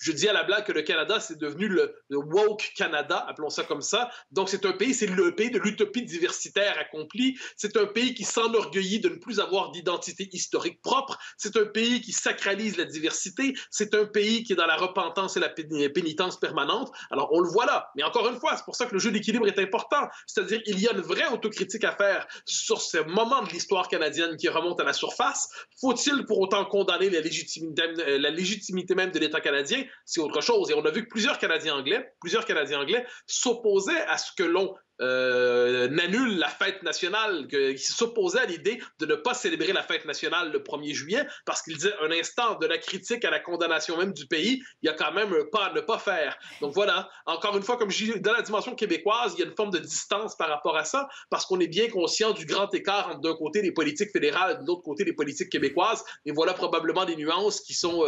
Je dis à la blague que le Canada, c'est devenu le woke Canada, appelons ça comme ça. Donc, c'est un pays, c'est le pays de l'utopie diversitaire accomplie. C'est un pays qui s'enorgueillit de ne plus avoir d'identité historique propre. C'est un pays qui sacralise la diversité. C'est un pays qui est dans la repentance et la pénitence permanente. Alors, on le voit là. Mais encore une fois, c'est pour ça que le jeu d'équilibre est important. C'est-à-dire, il y a une vraie autocritique à faire sur ce moment de l'histoire canadienne qui remonte à la surface. Faut-il pour autant condamner la légitimité même de l'État canadien? C'est autre chose. Et on a vu que plusieurs Canadiens anglais s'opposaient à ce que l'on n'annule la fête nationale, qui s'opposait à l'idée de ne pas célébrer la fête nationale le 1er juillet, parce qu'il disait un instant de la critique à la condamnation même du pays, il y a quand même un pas à ne pas faire. Donc voilà, encore une fois, comme je dis, dans la dimension québécoise, il y a une forme de distance par rapport à ça, parce qu'on est bien conscient du grand écart entre d'un côté les politiques fédérales et de l'autre côté les politiques québécoises, et voilà probablement des nuances qui sont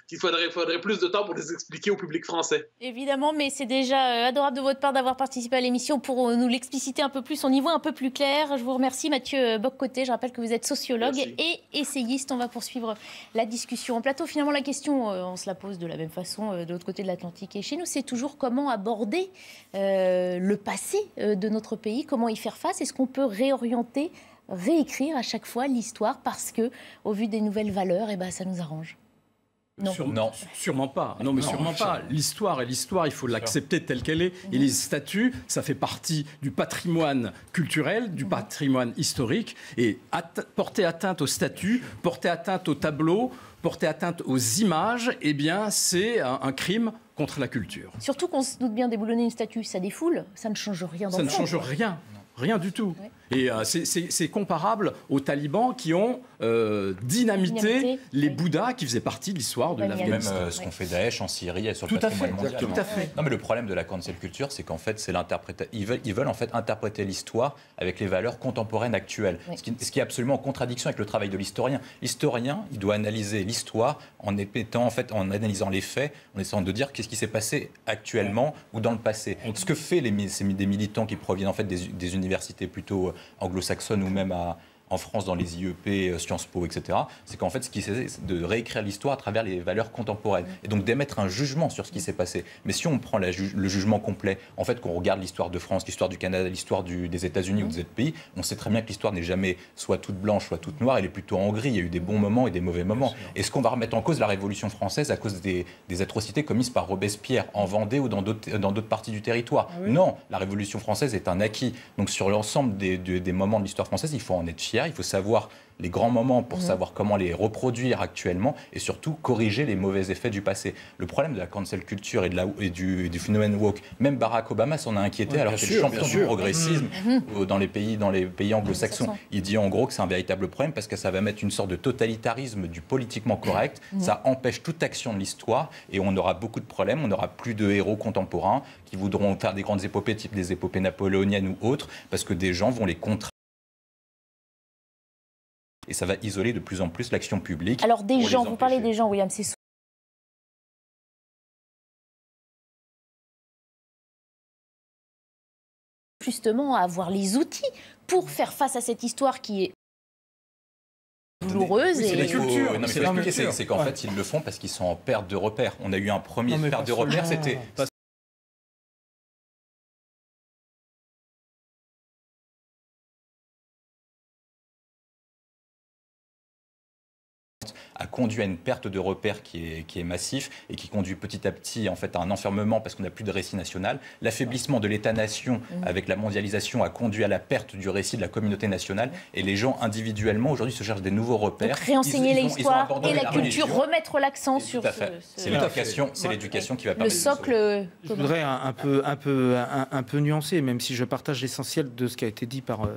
qu'il faudrait plus de temps pour les expliquer au public français. Évidemment, mais c'est déjà adorable de votre part d'avoir participé à l'émission pour nous l'expliciter un peu plus, on y voit un peu plus clair. Je vous remercie Mathieu Bock-Côté, je rappelle que vous êtes sociologue et essayiste. On va poursuivre la discussion en plateau. Finalement, la question, on se la pose de la même façon de l'autre côté de l'Atlantique et chez nous, c'est toujours comment aborder le passé de notre pays, comment y faire face. Est-ce qu'on peut réorienter, réécrire à chaque fois l'histoire parce que, au vu des nouvelles valeurs, ça nous arrange? Non. Sûrement pas. Non, mais sûrement pas. L'histoire est l'histoire, il faut l'accepter telle qu'elle est. Et les statuts, ça fait partie du patrimoine culturel, du patrimoine historique. Et porter atteinte aux statuts, porter atteinte aux tableaux, porter atteinte aux images, eh bien, c'est un crime contre la culture. Surtout qu'on se doute bien, déboulonner une statue, ça défoule, ça ne change rien dans le fond. Ça ne change rien. Rien du tout. Ouais. Et c'est comparable aux talibans qui ont dynamité les Bouddhas qui faisaient partie de l'histoire de l'Afghanistan. Même ce qu'on fait Daesh en Syrie et sur le patrimoine mondial. Tout à fait. Non, mais le problème de la cancel culture, c'est qu'en fait, c'est ils veulent en fait interpréter l'histoire avec les valeurs contemporaines actuelles. Oui. Ce qui est absolument en contradiction avec le travail de l'historien. L'historien, il doit analyser l'histoire en analysant les faits, en essayant de dire qu'est-ce qui s'est passé actuellement ou dans le passé. Ce que fait des militants qui proviennent en fait des universités plutôt anglo-saxonnes ou même en France dans les IEP, Sciences Po, etc., c'est qu'en fait, ce qui c'est de réécrire l'histoire à travers les valeurs contemporaines et donc d'émettre un jugement sur ce qui s'est passé. Mais si on prend le jugement complet, en fait, qu'on regarde l'histoire de France, l'histoire du Canada, l'histoire des États-Unis ou des autres pays, on sait très bien que l'histoire n'est jamais soit toute blanche, soit toute noire, elle est plutôt en gris. Il y a eu des bons moments et des mauvais moments. Est-ce qu'on va remettre en cause la Révolution française à cause des atrocités commises par Robespierre en Vendée ou dans d'autres parties du territoire? Non, la Révolution française est un acquis. Donc sur l'ensemble des moments de l'histoire française, il faut en être fier. Il faut savoir les grands moments pour savoir comment les reproduire actuellement et surtout corriger les mauvais effets du passé. Le problème de la cancel culture et du phénomène woke, même Barack Obama s'en a inquiété alors qu'il est champion du progressisme dans les pays anglo-saxons. Il dit en gros que c'est un véritable problème parce que ça va mettre une sorte de totalitarisme du politiquement correct. Ça empêche toute action de l'histoire et on aura beaucoup de problèmes. On n'aura plus de héros contemporains qui voudront faire des grandes épopées type des épopées napoléoniennes ou autres parce que des gens vont les contraindre. Et ça va isoler de plus en plus l'action publique. Alors des gens, vous parlez des gens, William, c'est justement à avoir les outils pour faire face à cette histoire qui est douloureuse. C'est la culture. C'est qu'en fait, ils le font parce qu'ils sont en perte de repères. On a eu un premier perte de repères, c'était... a conduit à une perte de repères qui est massif et qui conduit petit à petit en fait, à un enfermement parce qu'on n'a plus de récit national. L'affaiblissement de l'État-nation avec la mondialisation a conduit à la perte du récit de la communauté nationale et les gens individuellement aujourd'hui se cherchent des nouveaux repères. Donc réenseigner l'histoire et la culture, remettre l'accent sur c'est l'éducation qui va permettre le socle. Je voudrais un peu nuancer, même si je partage l'essentiel de ce qui a été dit par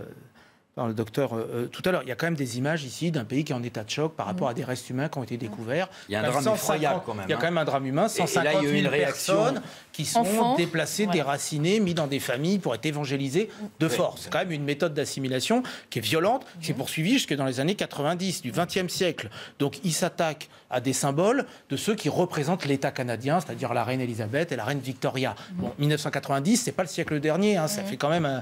par le docteur tout à l'heure. Il y a quand même des images ici d'un pays qui est en état de choc par rapport à des restes humains qui ont été découverts. Il y a un drame effroyable quand même. Il y a quand même un drame humain, 150 000 personnes qui sont déplacées, déracinées, mises dans des familles pour être évangélisées de force. C'est quand même une méthode d'assimilation qui est violente, qui s'est poursuivie jusque dans les années 90 du XXe siècle. Donc il s'attaque à des symboles de ceux qui représentent l'État canadien, c'est-à-dire la reine Elisabeth et la reine Victoria. Bon, 1990, c'est pas le siècle dernier, hein, ça fait quand même...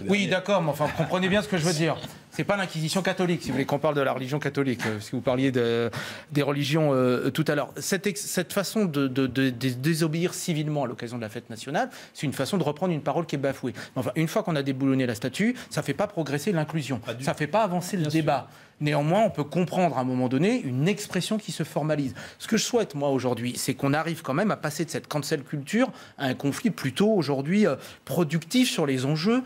Oui, d'accord, mais enfin, comprenez bien ce que je veux dire. C'est pas l'Inquisition catholique, si vous voulez qu'on parle de la religion catholique, si vous parliez des religions tout à l'heure. Cette façon de désobéir civilement à l'occasion de la fête nationale, c'est une façon de reprendre une parole qui est bafouée. Enfin, une fois qu'on a déboulonné la statue, ça fait pas progresser l'inclusion, ça fait pas avancer le débat. Néanmoins, on peut comprendre à un moment donné une expression qui se formalise. Ce que je souhaite, moi, aujourd'hui, c'est qu'on arrive quand même à passer de cette cancel culture à un conflit plutôt, aujourd'hui, productif sur les enjeux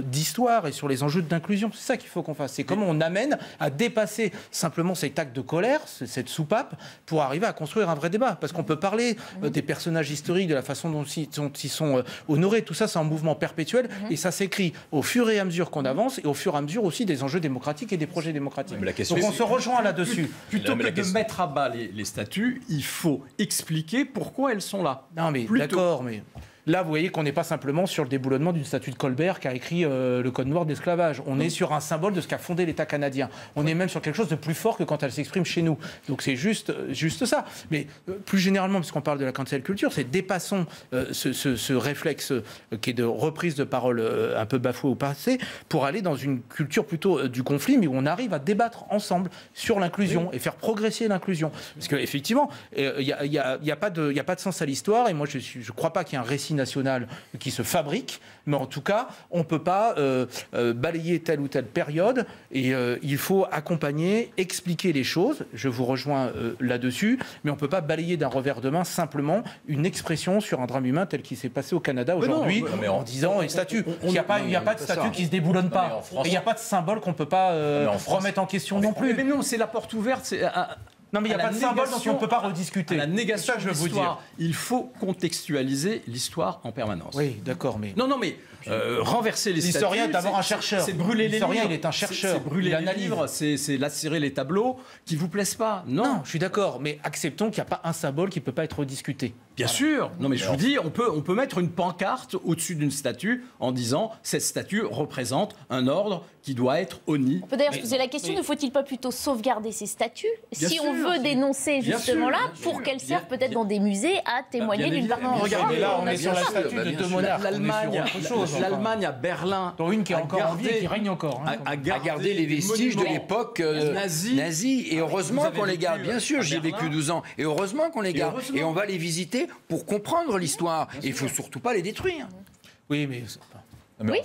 d'histoire et sur les enjeux d'inclusion. C'est ça qu'il faut qu'on fasse. C'est comment on amène à dépasser simplement cet acte de colère, cette soupape, pour arriver à construire un vrai débat. Parce qu'on peut parler des personnages historiques, de la façon dont ils sont honorés. Tout ça, c'est un mouvement perpétuel et ça s'écrit au fur et à mesure qu'on avance et au fur et à mesure aussi des enjeux démocratiques et des projets démocratiques. Donc on se rejoint là-dessus. Plutôt que de mettre à bas les statues, il faut expliquer pourquoi elles sont là. Non mais d'accord, mais... Là, vous voyez qu'on n'est pas simplement sur le déboulonnement d'une statue de Colbert qui a écrit le code noir de l'esclavage. On est sur un symbole de ce qu'a fondé l'État canadien. On est même sur quelque chose de plus fort que quand elle s'exprime chez nous. Donc c'est juste ça. Mais plus généralement, puisqu'on parle de la cancel culture, c'est dépassons ce réflexe qui est de reprise de parole un peu bafouée au passé pour aller dans une culture plutôt du conflit, mais où on arrive à débattre ensemble sur l'inclusion et faire progresser l'inclusion. Parce qu'effectivement, il n'y a pas de sens à l'histoire. Et moi, je ne crois pas qu'il y ait un récit national qui se fabrique, mais en tout cas, on ne peut pas balayer telle ou telle période et il faut accompagner, expliquer les choses. Je vous rejoins là-dessus, mais on ne peut pas balayer d'un revers de main simplement une expression sur un drame humain tel qu'il s'est passé au Canada aujourd'hui en disant une statue. Il n'y a pas de statue qui ne se déboulonne pas. Il n'y a pas de symbole qu'on ne peut pas remettre en question non plus. Mais non, c'est la porte ouverte. Non, mais il n'y a pas de symbole, donc on ne peut pas rediscuter. La négation de l'histoire. Il faut contextualiser l'histoire en permanence. Oui, d'accord, mais... Non, mais renverser les statues... L'historien est d'abord un chercheur. C'est brûler les livres. L'historien, il est un chercheur. C'est brûler les livres, c'est lacérer les tableaux qui ne vous plaisent pas. Non, je suis d'accord, mais acceptons qu'il n'y a pas un symbole qui ne peut pas être rediscuté. Bien sûr. Non, mais je vous dis, on peut mettre une pancarte au-dessus d'une statue en disant cette statue représente un ordre qui doit être honni. On peut d'ailleurs se poser la question, ne faut-il pas plutôt sauvegarder ces statues si on veut dénoncer justement là pour qu'elles servent peut-être dans des musées à témoigner d'une part. Regardez là, on est sur la statue de deux monarques. L'Allemagne à Berlin, dont une qui est encore en vie et qui règne encore, a gardé les vestiges de l'époque nazie. Et heureusement qu'on les garde. Bien sûr, j'y ai vécu 12 ans. Et heureusement qu'on les garde. Et on va les visiter pour comprendre l'histoire. Et il ne faut surtout pas les détruire. Oui, mais... Oui.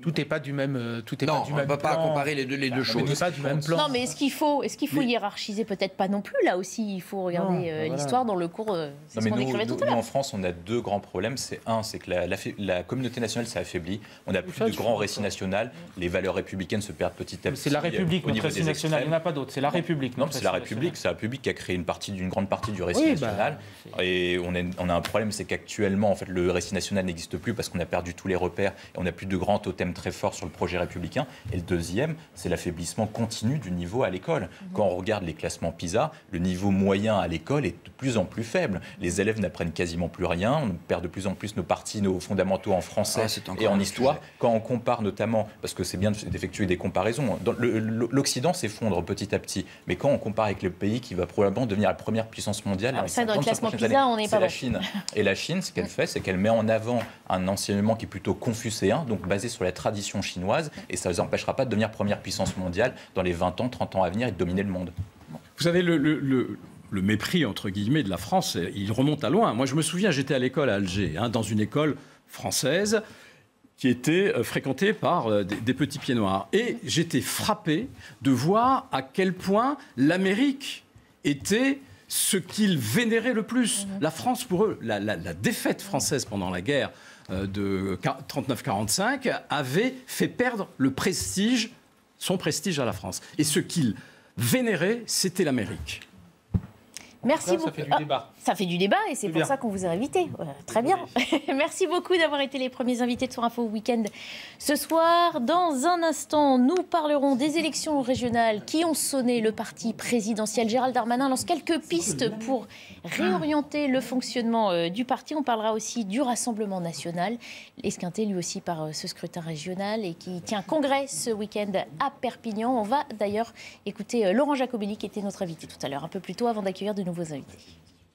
Tout n'est pas du même. Non, on ne peut pas comparer les deux choses. Pas du même plan. Non, mais est-ce qu'il faut hiérarchiser peut-être pas non plus là aussi. Il faut regarder l'histoire dans le cours. C'est ce qu'on écrivait tout à l'heure. Nous en France, on a deux grands problèmes. C'est que la communauté nationale s'est affaiblie. On n'a plus de grands récits nationaux. Les valeurs républicaines se perdent petit à petit. C'est la République, notre récit national. Il n'y en a pas d'autres. C'est la République. Non, c'est la République. C'est la République qui a créé une grande partie du récit national. Et on a un problème, c'est qu'actuellement, en fait, le récit national n'existe plus parce qu'on a perdu tous les repères et on a plus de grands totems très forts sur le projet républicain. Et le deuxième, c'est l'affaiblissement continu du niveau à l'école. Quand on regarde les classements PISA, le niveau moyen à l'école est de plus en plus faible. Les élèves n'apprennent quasiment plus rien. On perd de plus en plus nos fondamentaux en français et en histoire. Quand on compare notamment, parce que c'est bien d'effectuer des comparaisons, l'Occident s'effondre petit à petit. Mais quand on compare avec le pays qui va probablement devenir la première puissance mondiale dans les 50 prochaines années, c'est la Chine. Et la Chine, ce qu'elle fait, c'est qu'elle met en avant un enseignement qui est plutôt confucéen, donc basé sur la tradition chinoise, et ça ne les empêchera pas de devenir première puissance mondiale dans les 20 ans, 30 ans à venir et de dominer le monde. Vous savez, le mépris, entre guillemets, de la France, il remonte à loin. Moi, je me souviens, j'étais à l'école à Alger, dans une école française qui était fréquentée par des petits pieds noirs. Et j'étais frappé de voir à quel point l'Amérique était ce qu'ils vénéraient le plus. La France, pour eux, la défaite française pendant la guerre de 39-45 avait fait perdre son prestige à la France. Et ce qu'ils vénéraient, c'était l'Amérique. Merci beaucoup. Ça fait du débat. Ça fait du débat et c'est pour ça qu'on vous a invité. Très bien. Merci beaucoup d'avoir été les premiers invités de Soir Info Week-end ce soir. Dans un instant, nous parlerons des élections régionales qui ont sonné le parti présidentiel. Gérald Darmanin lance quelques pistes pour réorienter le fonctionnement du parti. On parlera aussi du Rassemblement national, esquinté lui aussi par ce scrutin régional et qui tient congrès ce week-end à Perpignan. On va d'ailleurs écouter Laurent Jacobelli qui était notre invité tout à l'heure, un peu plus tôt avant d'accueillir de nouveaux invités.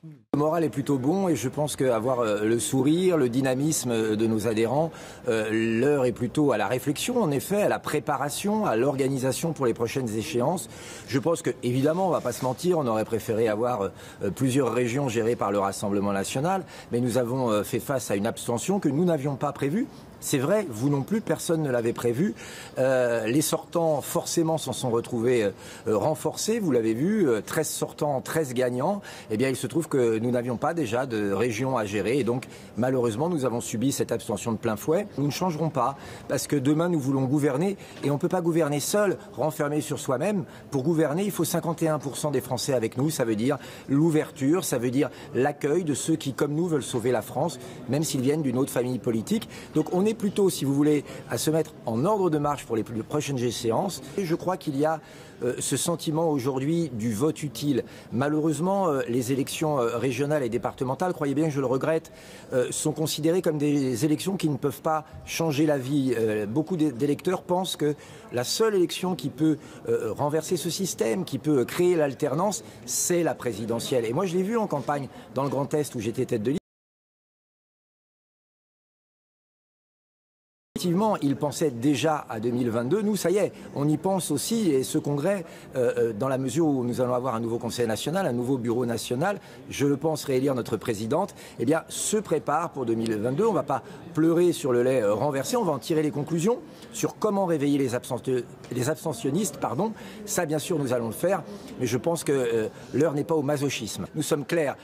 Le moral est plutôt bon et je pense qu'avoir le sourire, le dynamisme de nos adhérents, l'heure est plutôt à la réflexion, en effet, à la préparation, à l'organisation pour les prochaines échéances. Je pense que, évidemment, on ne va pas se mentir, on aurait préféré avoir plusieurs régions gérées par le Rassemblement national, mais nous avons fait face à une abstention que nous n'avions pas prévue. C'est vrai, vous non plus, personne ne l'avait prévu. Les sortants, forcément, s'en sont retrouvés renforcés, vous l'avez vu, 13 sortants, 13 gagnants. Eh bien, il se trouve que nous n'avions pas déjà de région à gérer. Et donc, malheureusement, nous avons subi cette abstention de plein fouet. Nous ne changerons pas, parce que demain, nous voulons gouverner. Et on ne peut pas gouverner seul, renfermé sur soi-même. Pour gouverner, il faut 51% des Français avec nous. Ça veut dire l'ouverture, ça veut dire l'accueil de ceux qui, comme nous, veulent sauver la France, même s'ils viennent d'une autre famille politique. Donc, on est plutôt, si vous voulez, à se mettre en ordre de marche pour les prochaines échéances. Et je crois qu'il y a ce sentiment aujourd'hui du vote utile. Malheureusement, les élections régionales et départementales, croyez bien que je le regrette, sont considérées comme des élections qui ne peuvent pas changer la vie. Beaucoup d'électeurs pensent que la seule élection qui peut renverser ce système, qui peut créer l'alternance, c'est la présidentielle. Et moi, je l'ai vu en campagne dans le Grand Est où j'étais tête de liste. Effectivement, ils pensaient déjà à 2022. Nous, ça y est, on y pense aussi. Et ce congrès, dans la mesure où nous allons avoir un nouveau Conseil national, un nouveau bureau national, je le pense réélire notre présidente, eh bien, se prépare pour 2022. On ne va pas pleurer sur le lait renversé. On va en tirer les conclusions sur comment réveiller les abstentionnistes. Pardon. Ça, bien sûr, nous allons le faire. Mais je pense que l'heure n'est pas au masochisme. Nous sommes clairs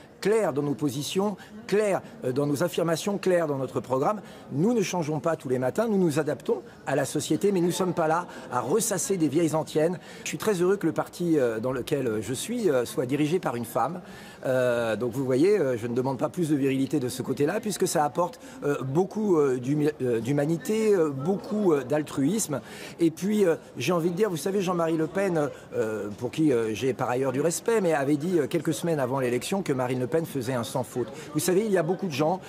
dans nos positions, clairs dans nos affirmations, clairs dans notre programme. Nous ne changeons pas tous les matins, nous nous adaptons à la société, mais nous ne sommes pas là à ressasser des vieilles antiennes. Je suis très heureux que le parti dans lequel je suis soit dirigé par une femme. Donc vous voyez, je ne demande pas plus de virilité de ce côté-là, puisque ça apporte beaucoup d'humanité, beaucoup d'altruisme. Et puis, j'ai envie de dire, vous savez, Jean-Marie Le Pen, pour qui j'ai par ailleurs du respect, mais avait dit quelques semaines avant l'élection que Marine Le Pen faisait un sans faute. Vous savez, il y a beaucoup de gens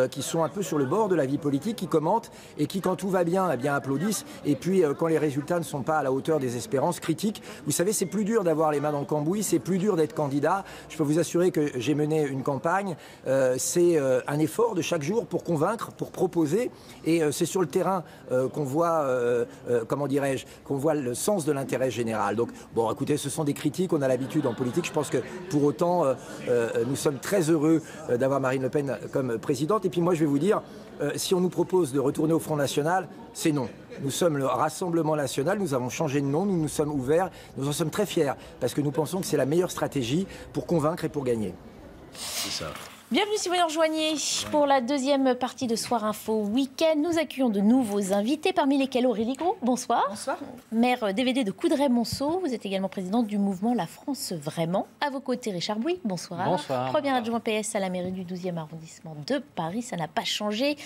qui sont un peu sur le bord de la vie politique, qui commentent et qui, quand tout va bien, eh bien applaudissent. Et puis, quand les résultats ne sont pas à la hauteur des espérances, critiquent. Vous savez, c'est plus dur d'avoir les mains dans le cambouis, c'est plus dur d'être candidat. Je peux vous assurer que j'ai mené une campagne. C'est un effort de chaque jour pour convaincre, pour proposer. Et c'est sur le terrain qu'on voit, comment dirais-je, qu'on voit le sens de l'intérêt général. Donc, bon, écoutez, ce sont des critiques, on a l'habitude en politique. Je pense que pour autant, nous sommes très heureux d'avoir Marine Le Pen comme présidente. Et puis moi, je vais vous dire, si on nous propose de retourner au Front National, c'est non. Nous sommes le Rassemblement national, nous avons changé de nom, nous nous sommes ouverts, nous en sommes très fiers, parce que nous pensons que c'est la meilleure stratégie pour convaincre et pour gagner. C'est ça. Bienvenue si vous nous rejoignez pour la deuxième partie de Soir Info Week-end. Nous accueillons de nouveaux invités, parmi lesquels Aurélie Gros. Bonsoir. Bonsoir. Maire DVD de Coudray-Monceau. Vous êtes également présidente du mouvement La France Vraiment. À vos côtés, Richard Bouy. Bonsoir. Bonsoir. Premier adjoint PS à la mairie du 12e arrondissement de Paris. Ça n'a pas changé.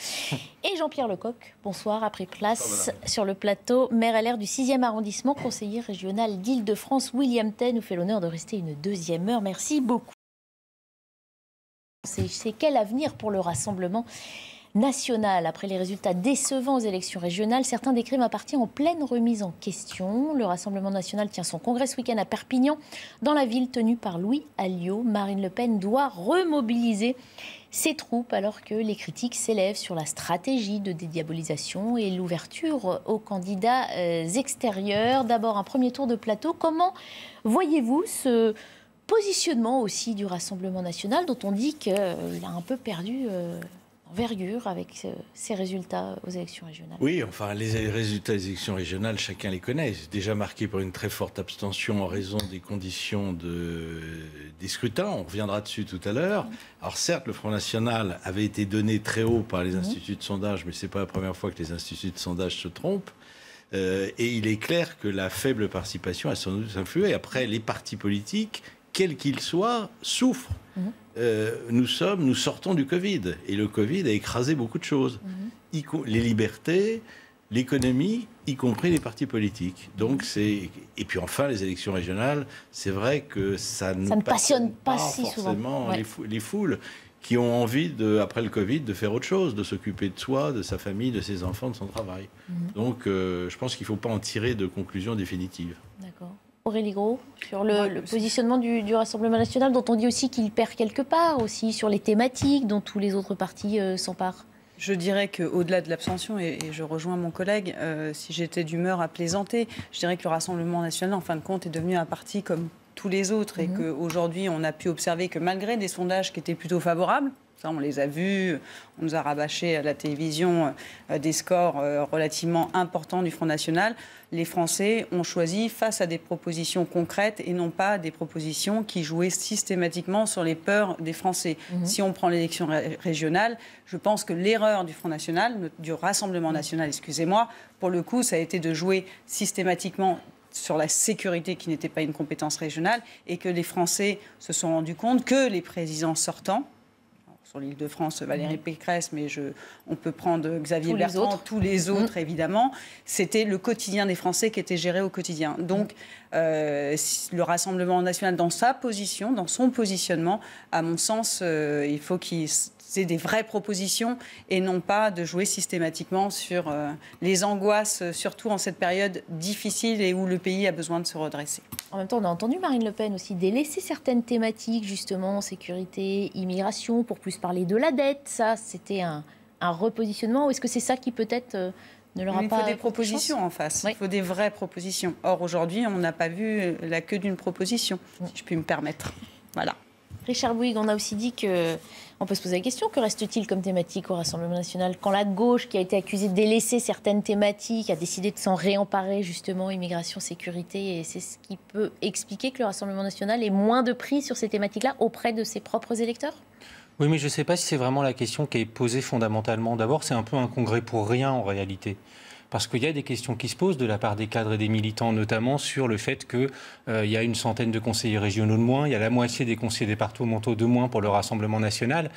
Et Jean-Pierre Lecoq. Bonsoir. A pris place sur le plateau. Maire LR du 6e arrondissement, conseiller régional d'Île-de-France. William Tay nous fait l'honneur de rester une deuxième heure. Merci beaucoup. C'est quel avenir pour le Rassemblement national? Après les résultats décevants aux élections régionales, certains décrivent un parti en pleine remise en question. Le Rassemblement national tient son congrès ce week-end à Perpignan, dans la ville tenue par Louis Alliot. Marine Le Pen doit remobiliser ses troupes alors que les critiques s'élèvent sur la stratégie de dédiabolisation et l'ouverture aux candidats extérieurs. D'abord, un premier tour de plateau. Comment voyez-vous ce positionnement aussi du Rassemblement national, dont on dit qu'il a un peu perdu envergure avec ses résultats aux élections régionales? Oui, enfin, les résultats des élections régionales, chacun les connaît. C'est déjà marqué par une très forte abstention en raison des conditions des scrutins. On reviendra dessus tout à l'heure. Alors certes, le Front National avait été donné très haut par les instituts de sondage, mais ce n'est pas la première fois que les instituts de sondage se trompent. Et il est clair que la faible participation a sans doute influé. Après, les partis politiques quel qu'il soit, souffre. Nous sortons du Covid. Et le Covid a écrasé beaucoup de choses. Les libertés, l'économie, y compris les partis politiques. Donc et puis enfin, les élections régionales, c'est vrai que ça ne passionne pas si forcément les foules qui ont envie, après le Covid, de faire autre chose, de s'occuper de soi, de sa famille, de ses enfants, de son travail. Donc je pense qu'il ne faut pas en tirer de conclusions définitives. D'accord. Aurélie Gros, sur le positionnement du Rassemblement national, dont on dit aussi qu'il perd quelque part, aussi sur les thématiques dont tous les autres partis s'emparent. Je dirais qu'au-delà de l'abstention, et je rejoins mon collègue, si j'étais d'humeur à plaisanter, je dirais que le Rassemblement national, en fin de compte, est devenu un parti comme tous les autres et qu'aujourd'hui, on a pu observer que malgré des sondages qui étaient plutôt favorables, ça on les a vus, on nous a rabâché à la télévision des scores relativement importants du Front National, les Français ont choisi face à des propositions concrètes et non pas des propositions qui jouaient systématiquement sur les peurs des Français. Si on prend l'élection régionale, je pense que l'erreur du Front National, du Rassemblement national, excusez-moi, pour le coup, ça a été de jouer systématiquement sur la sécurité qui n'était pas une compétence régionale et que les Français se sont rendus compte que les présidents sortants, sur l'Île-de-France, Valérie Pécresse, mais on peut prendre Xavier Bertrand, tous les autres évidemment, c'était le quotidien des Français qui était géré au quotidien. Donc le Rassemblement national, dans sa position, dans son positionnement, à mon sens, il faut qu'il ait des vraies propositions et non pas de jouer systématiquement sur les angoisses, surtout en cette période difficile et où le pays a besoin de se redresser. En même temps, on a entendu Marine Le Pen aussi délaisser certaines thématiques, justement, sécurité, immigration, pour plus parler de la dette. Ça, c'était un repositionnement. Ou est-ce que c'est ça qui peut-être ne leur a pas... Il faut des propositions en face. Il faut des vraies propositions. Or, aujourd'hui, on n'a pas vu la queue d'une proposition, si je puis me permettre. Voilà. Richard Bouygues, on a aussi dit que... On peut se poser la question, que reste-t-il comme thématique au Rassemblement national quand la gauche, qui a été accusée de délaisser certaines thématiques, a décidé de s'en réemparer, justement, immigration, sécurité, et c'est ce qui peut expliquer que le Rassemblement national ait moins de prise sur ces thématiques-là auprès de ses propres électeurs ? Oui, mais je ne sais pas si c'est vraiment la question qui est posée fondamentalement. D'abord, c'est un peu un congrès pour rien, en réalité. Parce qu'il y a des questions qui se posent de la part des cadres et des militants, notamment sur le fait qu'il y a une centaine de conseillers régionaux de moins, il y a la moitié des conseillers départementaux de moins pour le Rassemblement national.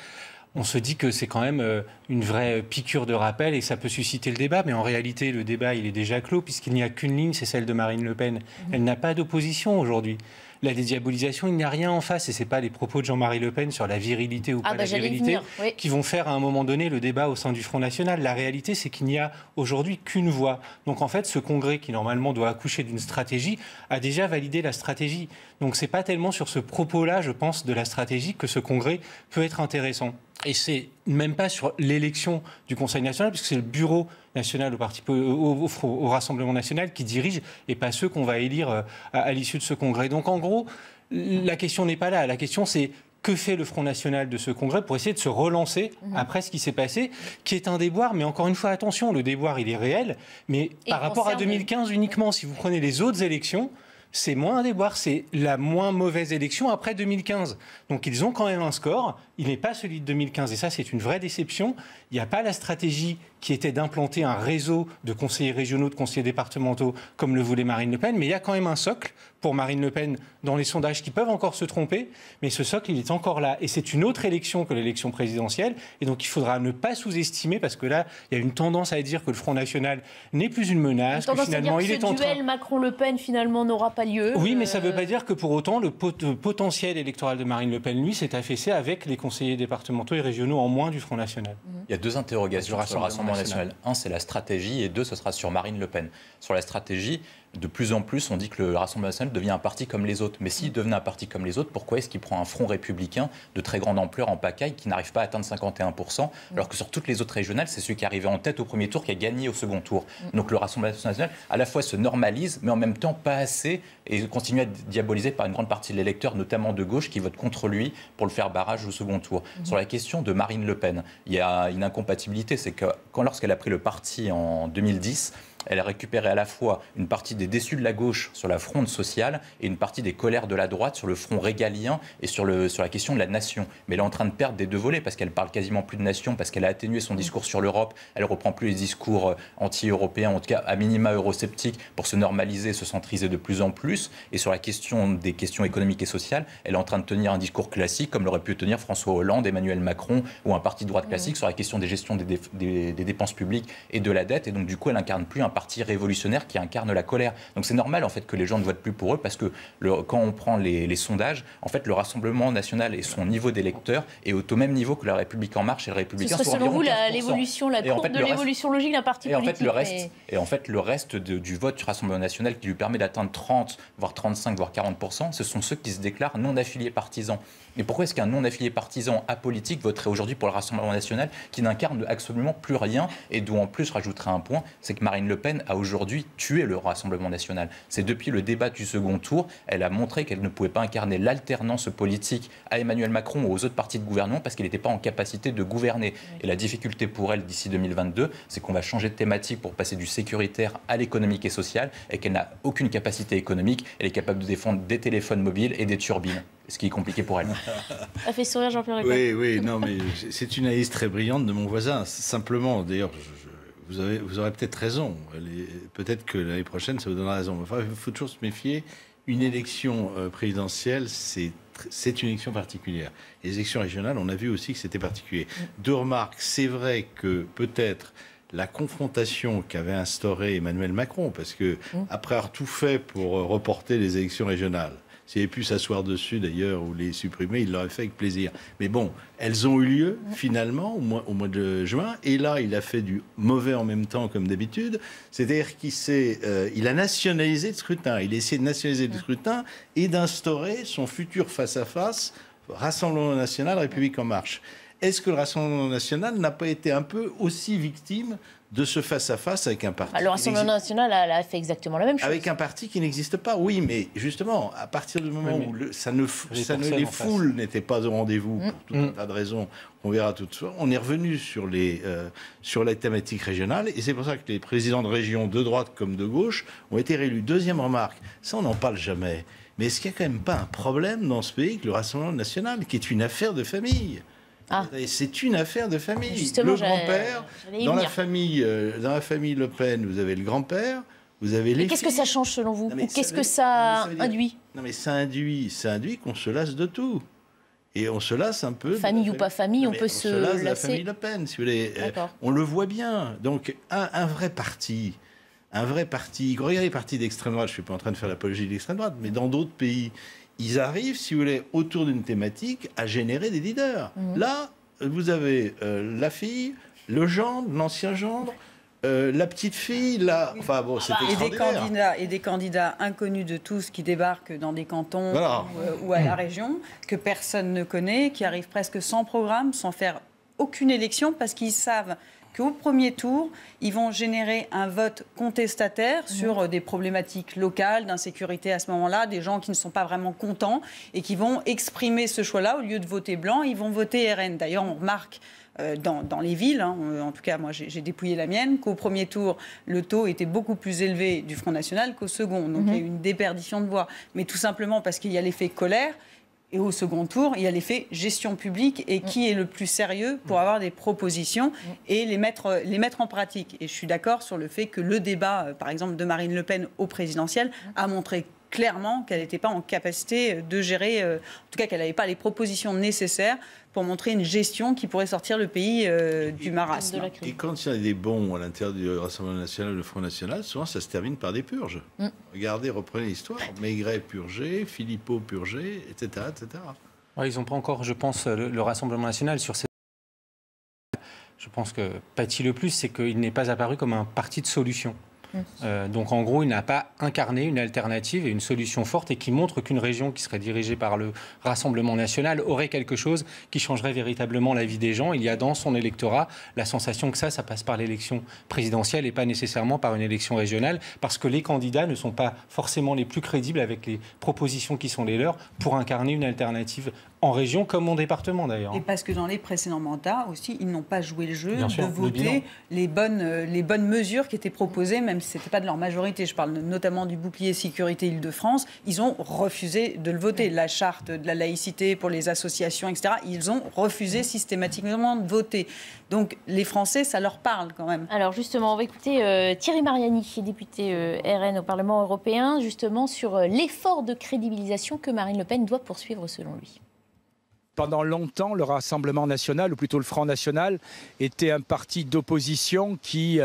On se dit que c'est quand même une vraie piqûre de rappel et ça peut susciter le débat. Mais en réalité, le débat, il est déjà clos puisqu'il n'y a qu'une ligne, c'est celle de Marine Le Pen. Elle n'a pas d'opposition aujourd'hui. La dédiabolisation, il n'y a rien en face. Et ce n'est pas les propos de Jean-Marie Le Pen sur la virilité ou pas la virilité qui vont faire à un moment donné le débat au sein du Front National. La réalité, c'est qu'il n'y a aujourd'hui qu'une voix. Donc en fait, ce congrès qui normalement doit accoucher d'une stratégie a déjà validé la stratégie. Donc ce n'est pas tellement sur ce propos-là, je pense, de la stratégie que ce congrès peut être intéressant. Et c'est même pas sur l'élection du Conseil national, puisque c'est le bureau national au Rassemblement national qui dirige, et pas ceux qu'on va élire à l'issue de ce congrès. Donc en gros, la question n'est pas là. La question, c'est que fait le Front national de ce congrès pour essayer de se relancer après ce qui s'est passé, qui est un déboire. Mais encore une fois, attention, le déboire, il est réel. Mais par rapport à 2015 uniquement, si vous prenez les autres élections, c'est moins un déboire, c'est la moins mauvaise élection après 2015. Donc ils ont quand même un score, il n'est pas celui de 2015. Et ça, c'est une vraie déception. Il n'y a pas la stratégie qui était d'implanter un réseau de conseillers régionaux, de conseillers départementaux, comme le voulait Marine Le Pen. Mais il y a quand même un socle pour Marine Le Pen dans les sondages qui peuvent encore se tromper. Mais ce socle, il est encore là. Et c'est une autre élection que l'élection présidentielle. Et donc il faudra ne pas sous-estimer, parce que là, il y a une tendance à dire que le Front National n'est plus une menace, que finalement, il est en train... Ce duel Macron-Le Pen, finalement, n'aura pas lieu. Oui, mais ça ne veut pas dire que pour autant, le potentiel électoral de Marine Le Pen, lui, s'est affaissé avec les conseillers départementaux et régionaux en moins du Front National. Il y a deux interrogations sur le Rassemblement national. Un, c'est la stratégie, et deux, ce sera sur Marine Le Pen. Sur la stratégie, de plus en plus, on dit que le Rassemblement national devient un parti comme les autres. Mais s'il devenait un parti comme les autres, pourquoi est-ce qu'il prend un front républicain de très grande ampleur en pagaille qui n'arrive pas à atteindre 51%, alors que sur toutes les autres régionales, c'est celui qui est arrivé en tête au premier tour qui a gagné au second tour. Donc le Rassemblement national, à la fois se normalise, mais en même temps pas assez, et continue à être diabolisé par une grande partie de l'électeur, notamment de gauche, qui vote contre lui pour le faire barrage au second tour. Sur la question de Marine Le Pen, il y a une incompatibilité, c'est que lorsqu'elle a pris le parti en 2010, elle a récupéré à la fois une partie des déçus de la gauche sur la fronde sociale et une partie des colères de la droite sur le front régalien et sur la question de la nation. Mais elle est en train de perdre des deux volets parce qu'elle parle quasiment plus de nation, parce qu'elle a atténué son discours sur l'Europe, elle reprend plus les discours anti-européens, en tout cas à minima eurosceptiques, pour se normaliser, se centriser de plus en plus. Et sur la question des questions économiques et sociales, elle est en train de tenir un discours classique comme l'aurait pu tenir François Hollande, Emmanuel Macron ou un parti de droite classique sur la question des gestions des dépenses publiques et de la dette. Et donc du coup, elle n'incarne plus un parti révolutionnaire qui incarne la colère. Donc c'est normal en fait que les gens ne votent plus pour eux parce que quand on prend les sondages, en fait le Rassemblement national et son niveau d'électeurs est au même niveau que la République En Marche et le Républicain. Ce serait selon vous l'évolution, la courbe de l'évolution logique d'un parti politique. Et en fait le reste du vote du Rassemblement national qui lui permet d'atteindre 30, voire 35, voire 40%, ce sont ceux qui se déclarent non affiliés partisans. Et pourquoi est-ce qu'un non-affilié partisan apolitique voterait aujourd'hui pour le Rassemblement national qui n'incarne absolument plus rien et d'où en plus je rajouterai un point, c'est que Marine Le Pen a aujourd'hui tué le Rassemblement national. C'est depuis le débat du second tour, elle a montré qu'elle ne pouvait pas incarner l'alternance politique à Emmanuel Macron ou aux autres partis de gouvernement parce qu'elle n'était pas en capacité de gouverner. Et la difficulté pour elle d'ici 2022, c'est qu'on va changer de thématique pour passer du sécuritaire à l'économique et social et qu'elle n'a aucune capacité économique. Elle est capable de défendre des téléphones mobiles et des turbines, ce qui est compliqué pour elle. Ça fait sourire Jean-Pierre Ricard. Oui, non, mais c'est une analyse très brillante de mon voisin. Simplement, d'ailleurs, vous aurez peut-être raison. Peut-être que l'année prochaine, ça vous donnera raison. Enfin, il faut toujours se méfier. Une élection présidentielle, c'est une élection particulière. Les élections régionales, on a vu aussi que c'était particulier. Deux remarques. C'est vrai que peut-être la confrontation qu'avait instaurée Emmanuel Macron, parce que après avoir tout fait pour reporter les élections régionales, s'il avait pu s'asseoir dessus d'ailleurs ou les supprimer, il l'aurait fait avec plaisir. Mais bon, elles ont eu lieu finalement au mois de juin. Et là, il a fait du mauvais en même temps comme d'habitude. C'est-à-dire qu'il a nationalisé le scrutin. Il a essayé de nationaliser le scrutin et d'instaurer son futur face-à-face Rassemblement national, République En Marche. Est-ce que le Rassemblement national n'a pas été un peu aussi victime de ce face-à-face avec un parti? Le Rassemblement national a fait exactement la même chose. Avec un parti qui n'existe pas, oui, mais justement, à partir du moment où les foules n'étaient pas au rendez-vous, pour tout un tas de raisons, on verra tout de suite, on est revenu sur la thématique régionale, et c'est pour ça que les présidents de région, de droite comme de gauche, ont été réélus. Deuxième remarque, ça on n'en parle jamais, mais est-ce qu'il n'y a quand même pas un problème dans ce pays que le Rassemblement national, qui est une affaire de famille? C'est une affaire de famille. Justement, le grand-père, dans la famille Le Pen, vous avez le grand-père, vous avez les qu'est-ce que ça change selon vous? Ou qu'est-ce que ça induit? Non mais ça induit qu'on se lasse de tout. Et on se lasse un peu. Famille ou pas famille, on peut se lasser. La famille Le Pen, si vous voulez. On le voit bien. Donc un vrai parti, regardez les partis d'extrême droite, je ne suis pas en train de faire l'apologie de l'extrême droite, mais dans d'autres pays, ils arrivent, si vous voulez, autour d'une thématique, à générer des leaders. Là, vous avez la fille, le gendre, l'ancien gendre, la petite fille, enfin bon, c'est extraordinaire. Et des candidats inconnus de tous qui débarquent dans des cantons ou à la région, que personne ne connaît, qui arrivent presque sans programme, sans faire aucune élection, parce qu'ils savent qu'au premier tour, ils vont générer un vote contestataire sur des problématiques locales, d'insécurité à ce moment-là, des gens qui ne sont pas vraiment contents et qui vont exprimer ce choix-là. Au lieu de voter blanc, ils vont voter RN. D'ailleurs, on remarque dans les villes, en tout cas moi j'ai dépouillé la mienne, qu'au premier tour, le taux était beaucoup plus élevé du Front National qu'au second. Donc il y a eu une déperdition de voix. Mais tout simplement parce qu'il y a l'effet colère. Et au second tour, il y a l'effet gestion publique et qui est le plus sérieux pour avoir des propositions et les mettre en pratique. Et je suis d'accord sur le fait que le débat, par exemple, de Marine Le Pen au présidentiel a montré clairement qu'elle n'était pas en capacité de gérer, en tout cas qu'elle n'avait pas les propositions nécessaires pour montrer une gestion qui pourrait sortir le pays du marasme. Et quand il y a des bons à l'intérieur du Rassemblement national, le Front national, souvent ça se termine par des purges. Regardez, reprenez l'histoire. Maigret purgé, Philippot purgé, etc. etc. Ouais, ils n'ont pas encore, je pense, le Rassemblement national sur ces... Je pense que pâtit le plus, c'est qu'il n'est pas apparu comme un parti de solution. Donc en gros, il n'a pas incarné une alternative et une solution forte et qui montre qu'une région qui serait dirigée par le Rassemblement national aurait quelque chose qui changerait véritablement la vie des gens. Il y a dans son électorat la sensation que ça passe par l'élection présidentielle et pas nécessairement par une élection régionale, parce que les candidats ne sont pas forcément les plus crédibles avec les propositions qui sont les leurs pour incarner une alternative en région comme en département d'ailleurs. Et parce que dans les précédents mandats aussi, ils n'ont pas joué le jeu Bien de sûr, voter les bonnes mesures qui étaient proposées, même si ce n'était pas de leur majorité. Je parle notamment du bouclier sécurité Île-de-France. Ils ont refusé de le voter. La charte de la laïcité pour les associations, etc., ils ont refusé systématiquement de voter. Donc les Français, ça leur parle quand même. Alors justement, on va écouter Thierry Mariani, qui est député RN au Parlement européen, justement sur l'effort de crédibilisation que Marine Le Pen doit poursuivre selon lui. Pendant longtemps, le Rassemblement national, ou plutôt le Front national, était un parti d'opposition qui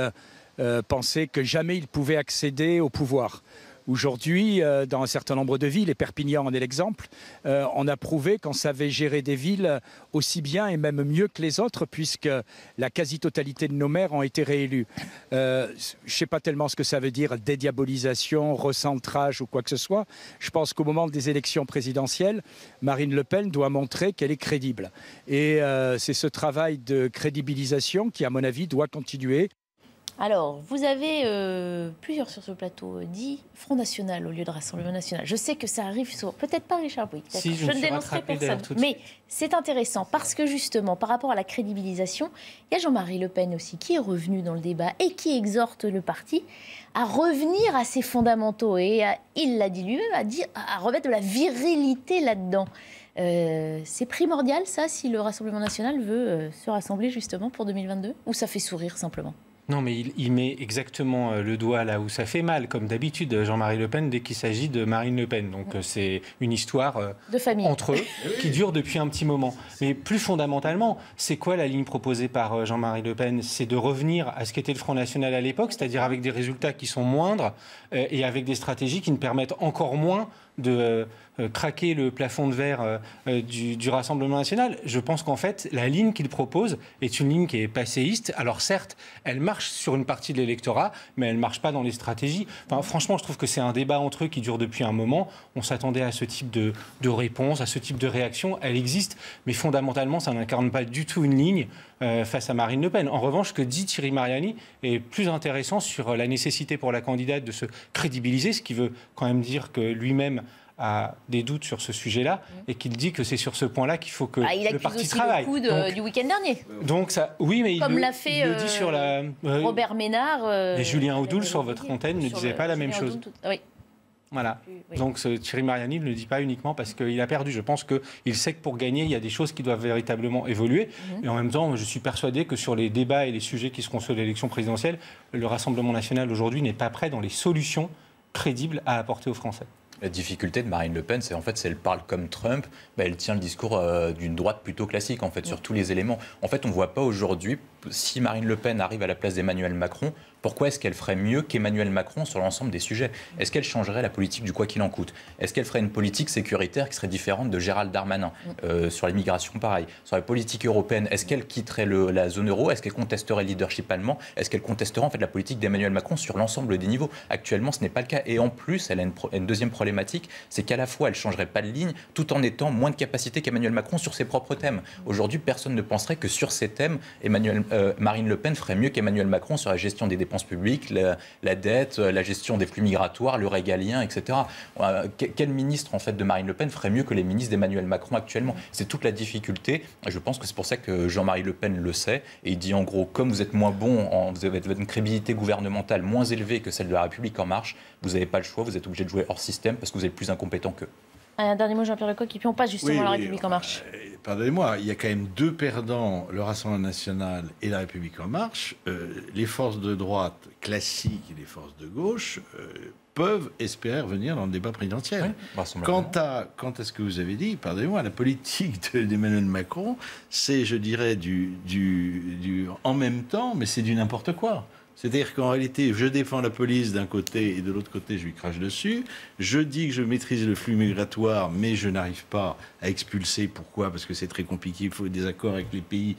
pensait que jamais il pouvait accéder au pouvoir. Aujourd'hui, dans un certain nombre de villes, et Perpignan en est l'exemple, on a prouvé qu'on savait gérer des villes aussi bien et même mieux que les autres, puisque la quasi-totalité de nos maires ont été réélus. Je ne sais pas tellement ce que ça veut dire, dédiabolisation, recentrage ou quoi que ce soit. Je pense qu'au moment des élections présidentielles, Marine Le Pen doit montrer qu'elle est crédible. Et c'est ce travail de crédibilisation qui, à mon avis, doit continuer. Alors, vous avez plusieurs sur ce plateau dit Front National au lieu de Rassemblement National. Je sais que ça arrive sur... Peut-être pas Richard Bouygues, si, je ne dénoncerai personne. Mais c'est intéressant parce que justement, par rapport à la crédibilisation, il y a Jean-Marie Le Pen aussi qui est revenu dans le débat et qui exhorte le parti à revenir à ses fondamentaux et il l'a dit lui-même, à remettre de la virilité là-dedans. C'est primordial ça, si le Rassemblement National veut se rassembler justement pour 2022 ou ça fait sourire simplement ? Non, mais il met exactement le doigt là où ça fait mal, comme d'habitude, Jean-Marie Le Pen, dès qu'il s'agit de Marine Le Pen. Donc c'est une histoire de famille entre eux qui dure depuis un petit moment. Mais plus fondamentalement, c'est quoi la ligne proposée par Jean-Marie Le Pen? C'est de revenir à ce qu'était le Front National à l'époque, c'est-à-dire avec des résultats qui sont moindres et avec des stratégies qui ne permettent encore moins de craquer le plafond de verre du Rassemblement national. Je pense qu'en fait, la ligne qu'il propose est une ligne qui est passéiste. Alors certes, elle marche sur une partie de l'électorat, mais elle ne marche pas dans les stratégies. Enfin, franchement, je trouve que c'est un débat entre eux qui dure depuis un moment. On s'attendait à ce type de réponse, à ce type de réaction. Elle existe, mais fondamentalement, ça n'incarne pas du tout une ligne face à Marine Le Pen. En revanche, ce que dit Thierry Mariani est plus intéressant sur la nécessité pour la candidate de se crédibiliser, ce qui veut quand même dire que lui-même a des doutes sur ce sujet-là et qu'il dit que c'est sur ce point-là qu'il faut que le parti travaille. Il accuse aussi le coup du week-end dernier. Donc ça, oui, mais comme l'a fait le dit sur la Robert Ménard. Et Julien Audoul sur votre antenne ne disait pas la même chose. Oui. Voilà. Oui. Donc Thierry Mariani ne le dit pas uniquement parce qu'il a perdu. Je pense qu'il sait que pour gagner, il y a des choses qui doivent véritablement évoluer. Et en même temps, je suis persuadé que sur les débats et les sujets qui seront sur l'élection présidentielle, le Rassemblement national aujourd'hui n'est pas prêt dans les solutions crédibles à apporter aux Français. La difficulté de Marine Le Pen, c'est en fait, si elle parle comme Trump, elle tient le discours d'une droite plutôt classique, en fait, sur tous les éléments. En fait, on ne voit pas aujourd'hui, si Marine Le Pen arrive à la place d'Emmanuel Macron, pourquoi est-ce qu'elle ferait mieux qu'Emmanuel Macron sur l'ensemble des sujets? Est-ce qu'elle changerait la politique du quoi qu'il en coûte? Est-ce qu'elle ferait une politique sécuritaire qui serait différente de Gérald Darmanin? Sur l'immigration, pareil. Sur la politique européenne, est-ce qu'elle quitterait la zone euro? Est-ce qu'elle contesterait le leadership allemand? Est-ce qu'elle contesterait en fait la politique d'Emmanuel Macron sur l'ensemble des niveaux? Actuellement, ce n'est pas le cas. Et en plus, elle a une deuxième problématique, c'est qu'à la fois, elle ne changerait pas de ligne, tout en étant moins de capacité qu'Emmanuel Macron sur ses propres thèmes. Aujourd'hui, personne ne penserait que sur ces thèmes, Marine Le Pen ferait mieux qu'Emmanuel Macron sur la gestion des dépenses publiques, la dette, la gestion des flux migratoires, le régalien, etc. Quel ministre en fait de Marine Le Pen ferait mieux que les ministres d'Emmanuel Macron actuellement? C'est toute la difficulté. Je pense que c'est pour ça que Jean-Marie Le Pen le sait et il dit en gros, comme vous êtes moins bon, vous avez une crédibilité gouvernementale moins élevée que celle de la République en marche, vous n'avez pas le choix, vous êtes obligé de jouer hors système parce que vous êtes plus incompétent qu'eux. Un dernier mot, Jean-Pierre Lecoq, et puis on passe justement à la République en marche. Pardonnez-moi, il y a quand même deux perdants, le Rassemblement national et la République en marche. Les forces de droite classiques et les forces de gauche peuvent espérer revenir dans le débat présidentiel. Oui, quant à ce que vous avez dit, pardonnez-moi, la politique d'Emmanuel Macron, c'est, je dirais, du en même temps, mais c'est du n'importe quoi. C'est-à-dire qu'en réalité, je défends la police d'un côté et de l'autre côté, je lui crache dessus. Je dis que je maîtrise le flux migratoire, mais je n'arrive pas à expulser. Pourquoi? Parce que c'est très compliqué, il faut des accords avec les pays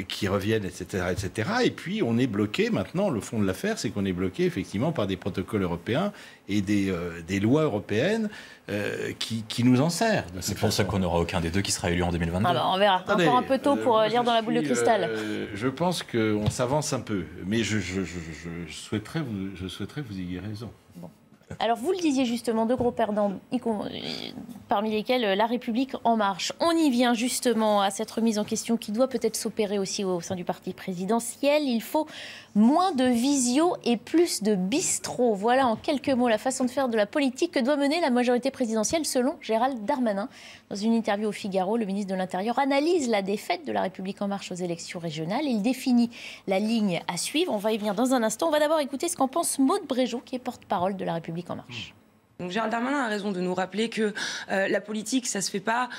qui reviennent, etc., etc. Et puis, on est bloqué. Maintenant, le fond de l'affaire, c'est qu'on est bloqué, effectivement, par des protocoles européens et des lois européennes qui nous en servent. C'est pour ça qu'on n'aura aucun des deux qui sera élu en 2022. Alors, on verra. Attendez, encore un peu tôt pour lire dans la boule de cristal. Je pense qu'on s'avance un peu, mais je souhaiterais vous ayez raison. Bon. Alors, vous le disiez justement, deux gros perdants, parmi lesquels La République En Marche. On y vient justement à cette remise en question qui doit peut-être s'opérer aussi au sein du parti présidentiel. Il faut moins de visio et plus de bistrot. Voilà en quelques mots la façon de faire de la politique que doit mener la majorité présidentielle selon Gérald Darmanin. Dans une interview au Figaro, le ministre de l'Intérieur analyse la défaite de La République En Marche aux élections régionales. Il définit la ligne à suivre. On va y venir dans un instant. On va d'abord écouter ce qu'en pense Maude Bréjot, qui est porte-parole de La République En Marche. Donc Gérald Darmanin a raison de nous rappeler que la politique, ça se fait pas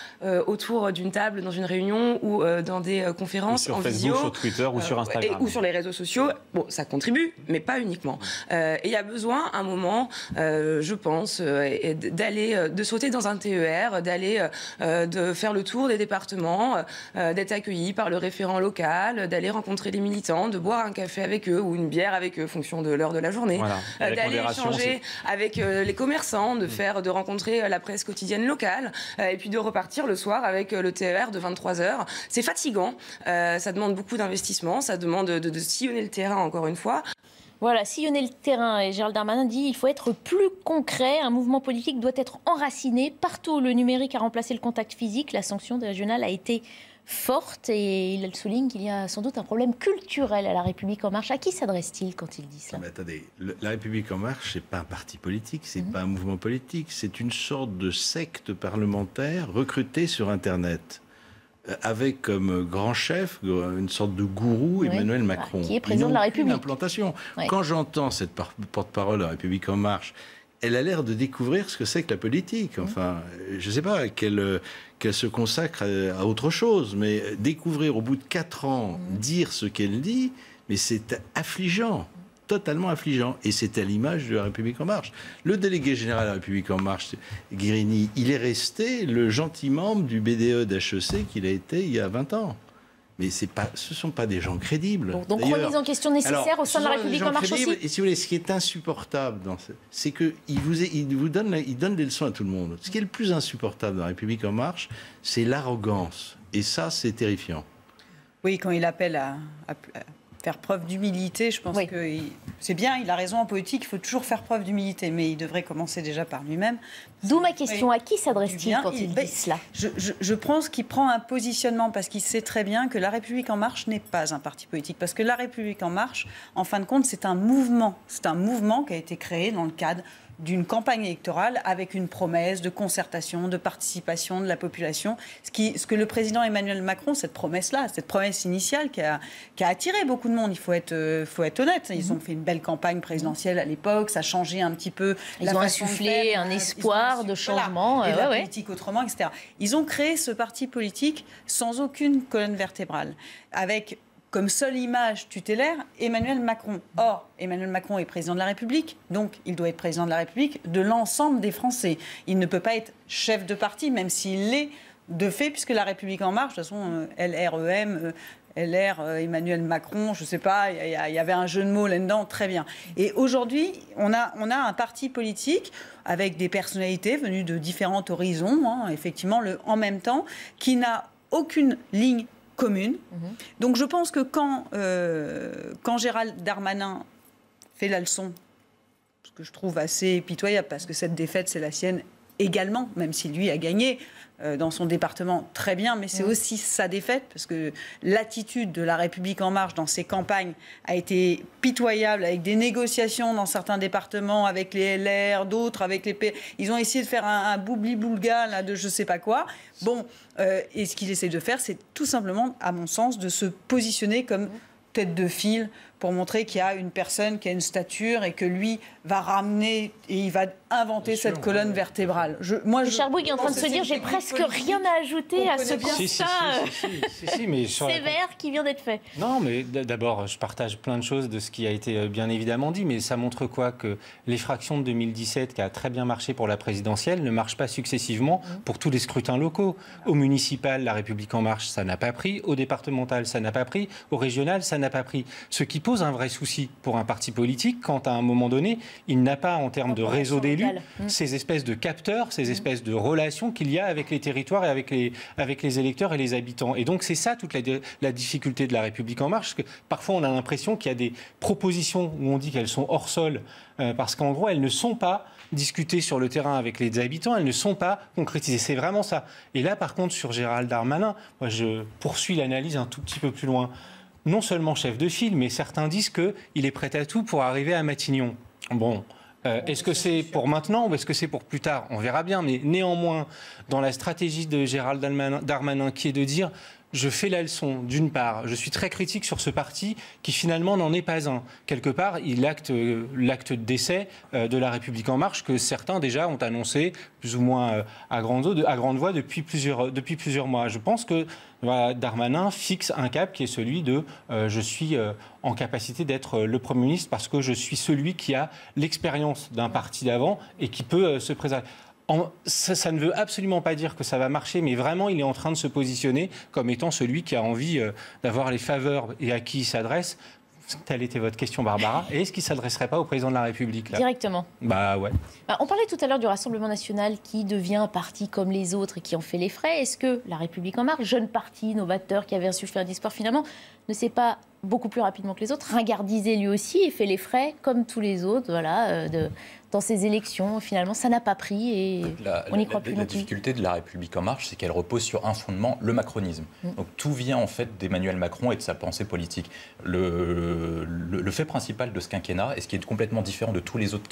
autour d'une table, dans une réunion ou dans des conférences en visio. Sur Twitter ou sur Instagram. Ou sur les réseaux sociaux. Bon, ça contribue, mais pas uniquement. Et il y a besoin, à un moment, je pense, de sauter dans un TER, de faire le tour des départements, d'être accueilli par le référent local, d'aller rencontrer les militants, de boire un café avec eux ou une bière avec eux, fonction de l'heure de la journée, voilà. D'aller échanger avec les commerçants, de rencontrer la presse quotidienne locale et puis de repartir le soir avec le TER de 23h. C'est fatigant, ça demande beaucoup d'investissement, ça demande de sillonner le terrain encore une fois. Voilà, sillonner le terrain. Et Gérald Darmanin dit qu'il faut être plus concret. Un mouvement politique doit être enraciné. Partout où le numérique a remplacé le contact physique, la sanction des régionales a été forte. Et il souligne qu'il y a sans doute un problème culturel à La République En Marche. À qui s'adresse-t-il quand il dit ça ? Mais attendez, La République En Marche, c'est pas un parti politique, c'est pas un mouvement politique. C'est une sorte de secte parlementaire recrutée sur Internet, avec comme grand chef une sorte de gourou, Emmanuel Macron. Qui est président de la République. Implantation. Quand j'entends cette porte-parole de La République En Marche, elle a l'air de découvrir ce que c'est que la politique. Enfin, je ne sais pas, qu'elle se consacre à autre chose, mais découvrir au bout de 4 ans, dire ce qu'elle dit, mais c'est affligeant. Totalement affligeant. Et c'est à l'image de La République En Marche. Le délégué général de La République En Marche, Guérini, il est resté le gentil membre du BDE d'HEC qu'il a été il y a 20 ans. Mais ce ne sont pas des gens crédibles. Bon, donc remise en question nécessaire au sein de La République En Marche aussi. Et si vous voulez, ce qui est insupportable, c'est qu'il vous donne des leçons à tout le monde. Ce qui est le plus insupportable dans La République En Marche, c'est l'arrogance. Et ça, c'est terrifiant. Oui, quand il appelle à faire preuve d'humilité, je pense que c'est bien, il a raison en politique, il faut toujours faire preuve d'humilité, mais il devrait commencer déjà par lui-même. D'où ma question, à qui s'adresse-t-il quand il dit cela ? Je pense qu'il prend un positionnement parce qu'il sait très bien que La République En Marche n'est pas un parti politique, parce que La République En Marche, en fin de compte, c'est un mouvement qui a été créé dans le cadre d'une campagne électorale avec une promesse de concertation, de participation de la population. Ce que le président Emmanuel Macron, cette promesse initiale qui a attiré beaucoup de monde, il faut être honnête. Ils ont fait une belle campagne présidentielle à l'époque, ça a changé un petit peu. Ils ont insufflé un espoir de changement. Et la politique autrement, etc. Ils ont créé ce parti politique sans aucune colonne vertébrale, avec comme seule image tutélaire Emmanuel Macron. Or, Emmanuel Macron est président de la République, donc il doit être président de la République de l'ensemble des Français. Il ne peut pas être chef de parti, même s'il l'est de fait, puisque la République En Marche, de toute façon, LREM, LR, Emmanuel Macron, je ne sais pas, il y avait un jeu de mots là-dedans, très bien. Et aujourd'hui, on a un parti politique avec des personnalités venues de différents horizons, effectivement, en même temps, qui n'a aucune ligne commune. Donc je pense que quand Gérald Darmanin fait la leçon, ce que je trouve assez pitoyable, parce que cette défaite, c'est la sienne également, même si lui a gagné dans son département très bien, mais c'est aussi sa défaite, parce que l'attitude de La République En Marche dans ses campagnes a été pitoyable, avec des négociations dans certains départements, avec les LR, d'autres avec les P. Ils ont essayé de faire un boubli-boulga là, de je sais pas quoi. Bon, et ce qu'il essaie de faire, c'est tout simplement, à mon sens, de se positionner comme tête de file pour montrer qu'il y a une personne qui a une stature et que lui va ramener et il va inventer cette colonne vertébrale. Richard Bouygues est en train de se dire j'ai presque rien à ajouter à ce constat sévère qui vient d'être fait. Non, mais d'abord, je partage plein de choses de ce qui a été bien évidemment dit, mais ça montre quoi ? Que l'effraction de 2017, qui a très bien marché pour la présidentielle, ne marche pas successivement pour tous les scrutins locaux. Au municipal, La République En Marche, ça n'a pas pris. Au départemental, ça n'a pas pris. Au régional, ça n'a pas pris. Ce qui pose un vrai souci pour un parti politique quand, à un moment donné, il n'a pas, en termes de réseau d'élus, ces espèces de capteurs, ces espèces de relations qu'il y a avec les territoires et avec les électeurs et les habitants. Et donc, c'est ça toute la difficulté de La République En Marche, que parfois on a l'impression qu'il y a des propositions où on dit qu'elles sont hors sol, parce qu'en gros, elles ne sont pas discutées sur le terrain avec les habitants, elles ne sont pas concrétisées. C'est vraiment ça. Et là, par contre, sur Gérald Darmanin, moi, je poursuis l'analyse un tout petit peu plus loin. Non seulement chef de file, mais certains disent qu'il est prêt à tout pour arriver à Matignon. Bon, est-ce que c'est pour maintenant ou est-ce que c'est pour plus tard? On verra bien, mais néanmoins, dans la stratégie de Gérald Darmanin, qui est de dire... Je fais la leçon, d'une part. Je suis très critique sur ce parti qui finalement n'en est pas un. Quelque part, il acte l'acte de décès de La République En Marche que certains déjà ont annoncé plus ou moins à grande voix depuis plusieurs mois. Je pense que voilà, Darmanin fixe un cap qui est celui de je suis en capacité d'être le Premier ministre parce que je suis celui qui a l'expérience d'un parti d'avant et qui peut se présenter. Ça ne veut absolument pas dire que ça va marcher, mais vraiment, il est en train de se positionner comme étant celui qui a envie d'avoir les faveurs et à qui il s'adresse. Telle était votre question, Barbara. Et est-ce qu'il ne s'adresserait pas au président de la République là ? Directement. Bah ouais. On parlait tout à l'heure du Rassemblement national qui devient un parti comme les autres et qui en fait les frais. Est-ce que La République En Marche, jeune parti novateur qui avait insufflé un discours finalement, ne s'est pas beaucoup plus rapidement que les autres ringardisé lui aussi et fait les frais comme tous les autres, voilà, dans ces élections? Finalement, ça n'a pas pris et on n'y croit plus non plus. La difficulté de La République En Marche, c'est qu'elle repose sur un fondement, le macronisme. Donc tout vient en fait d'Emmanuel Macron et de sa pensée politique. Le fait principal de ce quinquennat, et ce qui est complètement différent de tous les autres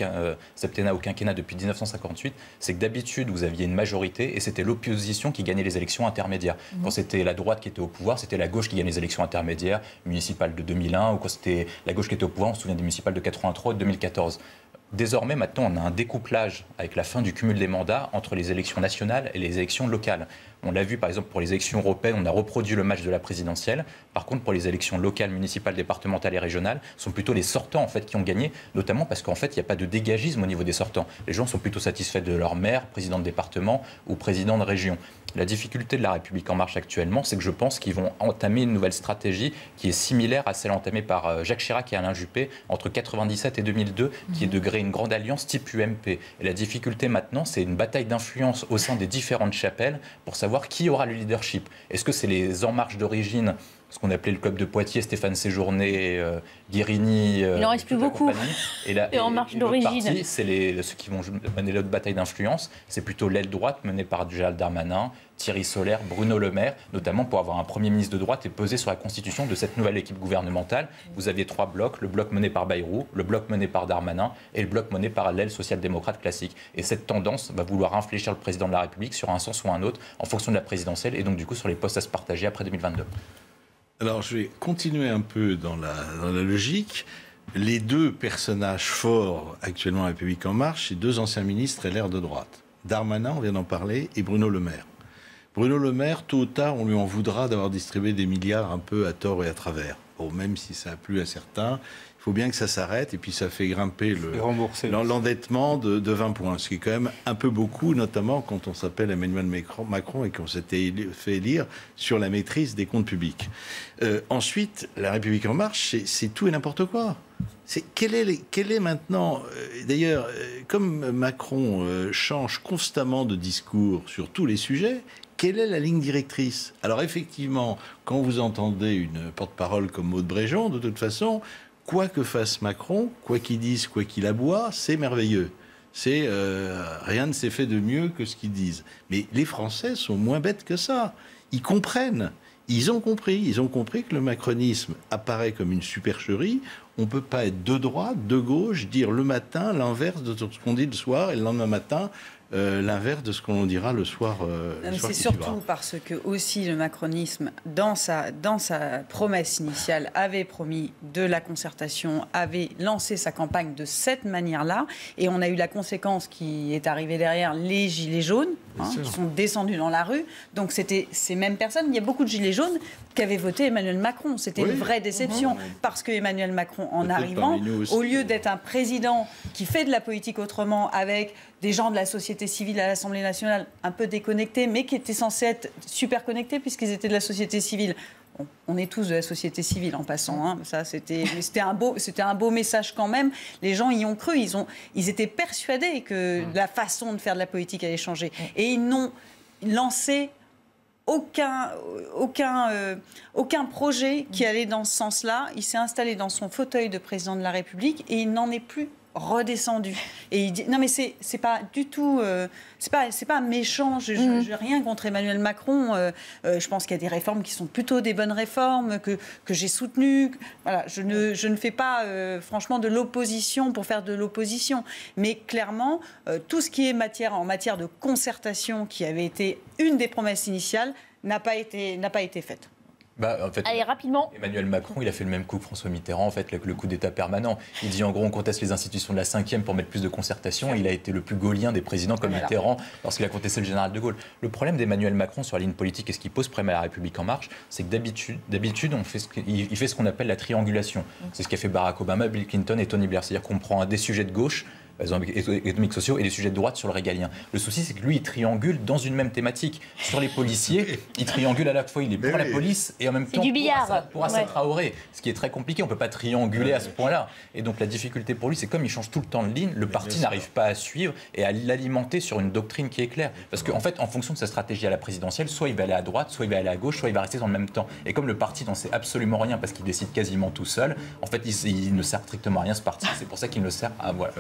septennats ou quinquennats depuis 1958, c'est que d'habitude, vous aviez une majorité et c'était l'opposition qui gagnait les élections intermédiaires. Quand c'était la droite qui était au pouvoir, c'était la gauche qui gagnait les élections intermédiaires, municipales de 2001, ou quand c'était la gauche qui était au pouvoir, on se souvient des municipales de 83 et de 2014. Désormais, maintenant, on a un découplage avec la fin du cumul des mandats entre les élections nationales et les élections locales. On l'a vu, par exemple, pour les élections européennes, on a reproduit le match de la présidentielle. Par contre, pour les élections locales, municipales, départementales et régionales, ce sont plutôt les sortants en fait, qui ont gagné, notamment parce qu'en fait, il n'y a pas de dégagisme au niveau des sortants. Les gens sont plutôt satisfaits de leur maire, président de département ou président de région. La difficulté de La République En Marche actuellement, c'est que je pense qu'ils vont entamer une nouvelle stratégie qui est similaire à celle entamée par Jacques Chirac et Alain Juppé entre 1997 et 2002, qui est de créer une grande alliance type UMP. Et la difficulté maintenant, c'est une bataille d'influence au sein des différentes chapelles pour savoir qui aura le leadership. Est-ce que c'est les En Marche d'origine, ce qu'on appelait le club de Poitiers, Stéphane Séjourné, Guérini... Il n'en reste plus beaucoup. Et En Marche d'origine. C'est ceux qui vont mener l'autre bataille d'influence. C'est plutôt l'aile droite menée par Gérald Darmanin, Thierry Solère, Bruno Le Maire, notamment pour avoir un Premier ministre de droite et peser sur la constitution de cette nouvelle équipe gouvernementale. Vous aviez trois blocs, le bloc mené par Bayrou, le bloc mené par Darmanin et le bloc mené par l'aile social-démocrate classique. Et cette tendance va vouloir infléchir le président de la République sur un sens ou un autre en fonction de la présidentielle et donc du coup sur les postes à se partager après 2022. Alors je vais continuer un peu dans la logique. Les deux personnages forts actuellement à La République En Marche, c'est deux anciens ministres LR de droite. Darmanin, on vient d'en parler, et Bruno Le Maire. Bruno Le Maire, tôt ou tard, on lui en voudra d'avoir distribué des milliards un peu à tort et à travers. Bon, même si ça a plu à certains, il faut bien que ça s'arrête et puis ça fait grimper l'endettement de 20 points, ce qui est quand même un peu beaucoup, notamment quand on s'appelle Emmanuel Macron et qu'on s'était fait élire sur la maîtrise des comptes publics. Ensuite, La République En Marche, c'est tout et n'importe quoi. Quel est maintenant... D'ailleurs, comme Macron change constamment de discours sur tous les sujets, quelle est la ligne directrice? Alors effectivement, quand vous entendez une porte-parole comme Maud Bréjon, de toute façon, quoi que fasse Macron, quoi qu'il dise, quoi qu'il aboie, c'est merveilleux. Rien ne s'est fait de mieux que ce qu'ils disent. Mais les Français sont moins bêtes que ça. Ils comprennent. Ils ont compris que le macronisme apparaît comme une supercherie. On ne peut pas être de droite, de gauche, dire le matin l'inverse de ce qu'on dit le soir et le lendemain matin l'inverse de ce qu'on dira le soir. C'est surtout parce que aussi le macronisme, dans sa promesse initiale, avait promis de la concertation, avait lancé sa campagne de cette manière-là, et on a eu la conséquence qui est arrivée derrière, les gilets jaunes, qui sont descendus dans la rue. Donc c'était ces mêmes personnes. Il y a beaucoup de gilets jaunes qui avaient voté Emmanuel Macron. C'était une vraie déception, parce que Emmanuel Macron, en arrivant, au lieu d'être un président qui fait de la politique autrement, avec des gens de la société civile à l'Assemblée nationale un peu déconnectés, mais qui étaient censés être super connectés puisqu'ils étaient de la société civile. On est tous de la société civile en passant. Ça, c'était un beau message quand même. Les gens y ont cru. Ils étaient persuadés que la façon de faire de la politique allait changer. Et ils n'ont lancé aucun projet qui allait dans ce sens-là. Il s'est installé dans son fauteuil de président de la République et il n'en est plus redescendu. Et il dit, non mais c'est pas du tout, c'est pas méchant. Je n'ai rien contre Emmanuel Macron. Je pense qu'il y a des réformes qui sont plutôt des bonnes réformes que j'ai soutenues. Voilà, je ne fais pas franchement de l'opposition pour faire de l'opposition. Mais clairement, tout ce qui est en matière de concertation, qui avait été une des promesses initiales, n'a pas été faite. En fait, allez, rapidement. Emmanuel Macron, il a fait le même coup que François Mitterrand, en fait, le coup d'État permanent. Il dit en gros, on conteste les institutions de la 5e pour mettre plus de concertation. Il a été le plus gaulien des présidents comme Mitterrand lorsqu'il a contesté le général de Gaulle. Le problème d'Emmanuel Macron sur la ligne politique et ce qui pose problème à la République en marche, c'est que d'habitude, il fait ce qu'on appelle la triangulation. C'est ce qu'a fait Barack Obama, Bill Clinton et Tony Blair. C'est-à-dire qu'on prend des sujets de gauche, économiques, sociaux, et des sujets de droite sur le régalien. Le souci, c'est que lui, il triangule dans une même thématique. Sur les policiers, il triangule à la fois, il est pour la police et en même temps pour Assa Traoré, ce qui est très compliqué. On ne peut pas trianguler à ce point-là. Et donc la difficulté pour lui, c'est comme il change tout le temps de ligne, le parti n'arrive pas à suivre et à l'alimenter sur une doctrine qui est claire. Parce qu'en fait, en fonction de sa stratégie à la présidentielle, soit il va aller à droite, soit il va aller à gauche, soit il va rester dans le même temps. Et comme le parti n'en sait absolument rien parce qu'il décide quasiment tout seul, en fait, il ne sert strictement à rien ce parti. C'est pour ça qu'il ne sert à... Voilà.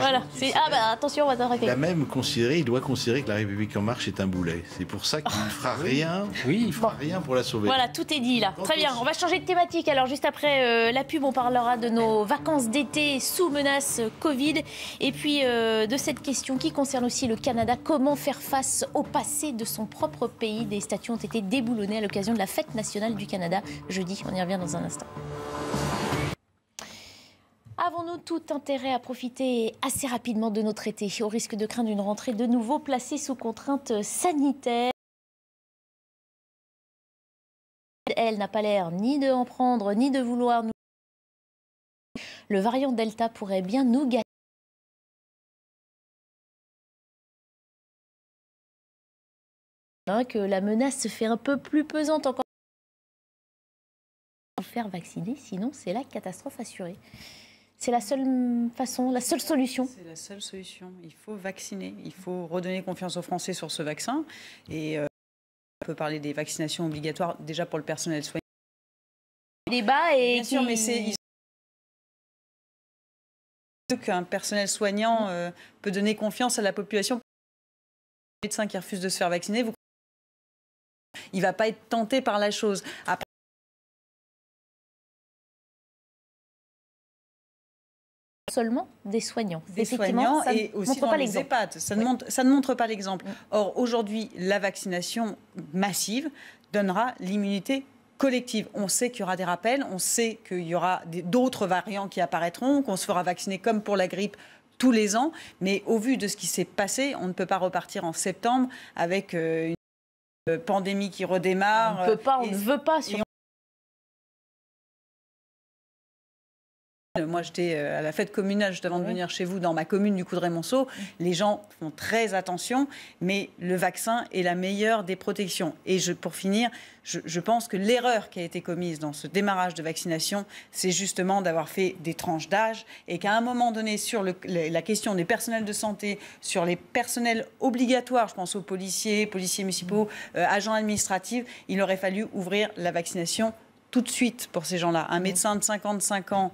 Voilà. Attention, on va t'arrêter. Il doit considérer que la République en marche est un boulet. C'est pour ça qu'il ne fera rien. Oui, il fera rien pour la sauver. Voilà, tout est dit là. Très bien, on va changer de thématique. Alors juste après la pub, on parlera de nos vacances d'été sous menace Covid. Et puis de cette question qui concerne aussi le Canada. Comment faire face au passé de son propre pays? Des statues ont été déboulonnées à l'occasion de la fête nationale du Canada jeudi. On y revient dans un instant. Avons-nous tout intérêt à profiter assez rapidement de notre été, au risque de craindre une rentrée de nouveau placée sous contrainte sanitaire? Elle n'a pas l'air ni de en prendre, ni de vouloir nous... Le variant Delta pourrait bien nous gagner. Que la menace se fait un peu plus pesante encore. Faire vacciner, sinon c'est la catastrophe assurée. C'est la seule façon, la seule solution. C'est la seule solution. Il faut vacciner. Il faut redonner confiance aux Français sur ce vaccin. Et on peut parler des vaccinations obligatoires déjà pour le personnel soignant. Débat et bien sûr, mais c'est qu'un personnel soignant peut donner confiance à la population. Le médecin qui refuse de se faire vacciner, il ne va pas être tenté par la chose. Après, seulement des soignants. Des soignants et aussi dans les EHPAD. Ça ne montre pas l'exemple. Or, aujourd'hui, la vaccination massive donnera l'immunité collective. On sait qu'il y aura des rappels, on sait qu'il y aura d'autres variants qui apparaîtront, qu'on se fera vacciner comme pour la grippe tous les ans. Mais au vu de ce qui s'est passé, on ne peut pas repartir en septembre avec une pandémie qui redémarre. On ne peut pas, on ne veut pas. Moi, j'étais à la fête communale juste avant de venir chez vous, dans ma commune du Coudray-Monceau. Les gens font très attention, mais le vaccin est la meilleure des protections. Et pour finir, je pense que l'erreur qui a été commise dans ce démarrage de vaccination, c'est justement d'avoir fait des tranches d'âge et qu'à un moment donné, sur la question des personnels de santé, sur les personnels obligatoires, je pense aux policiers municipaux, agents administratifs, il aurait fallu ouvrir la vaccination tout de suite pour ces gens-là. Un médecin de 55 ans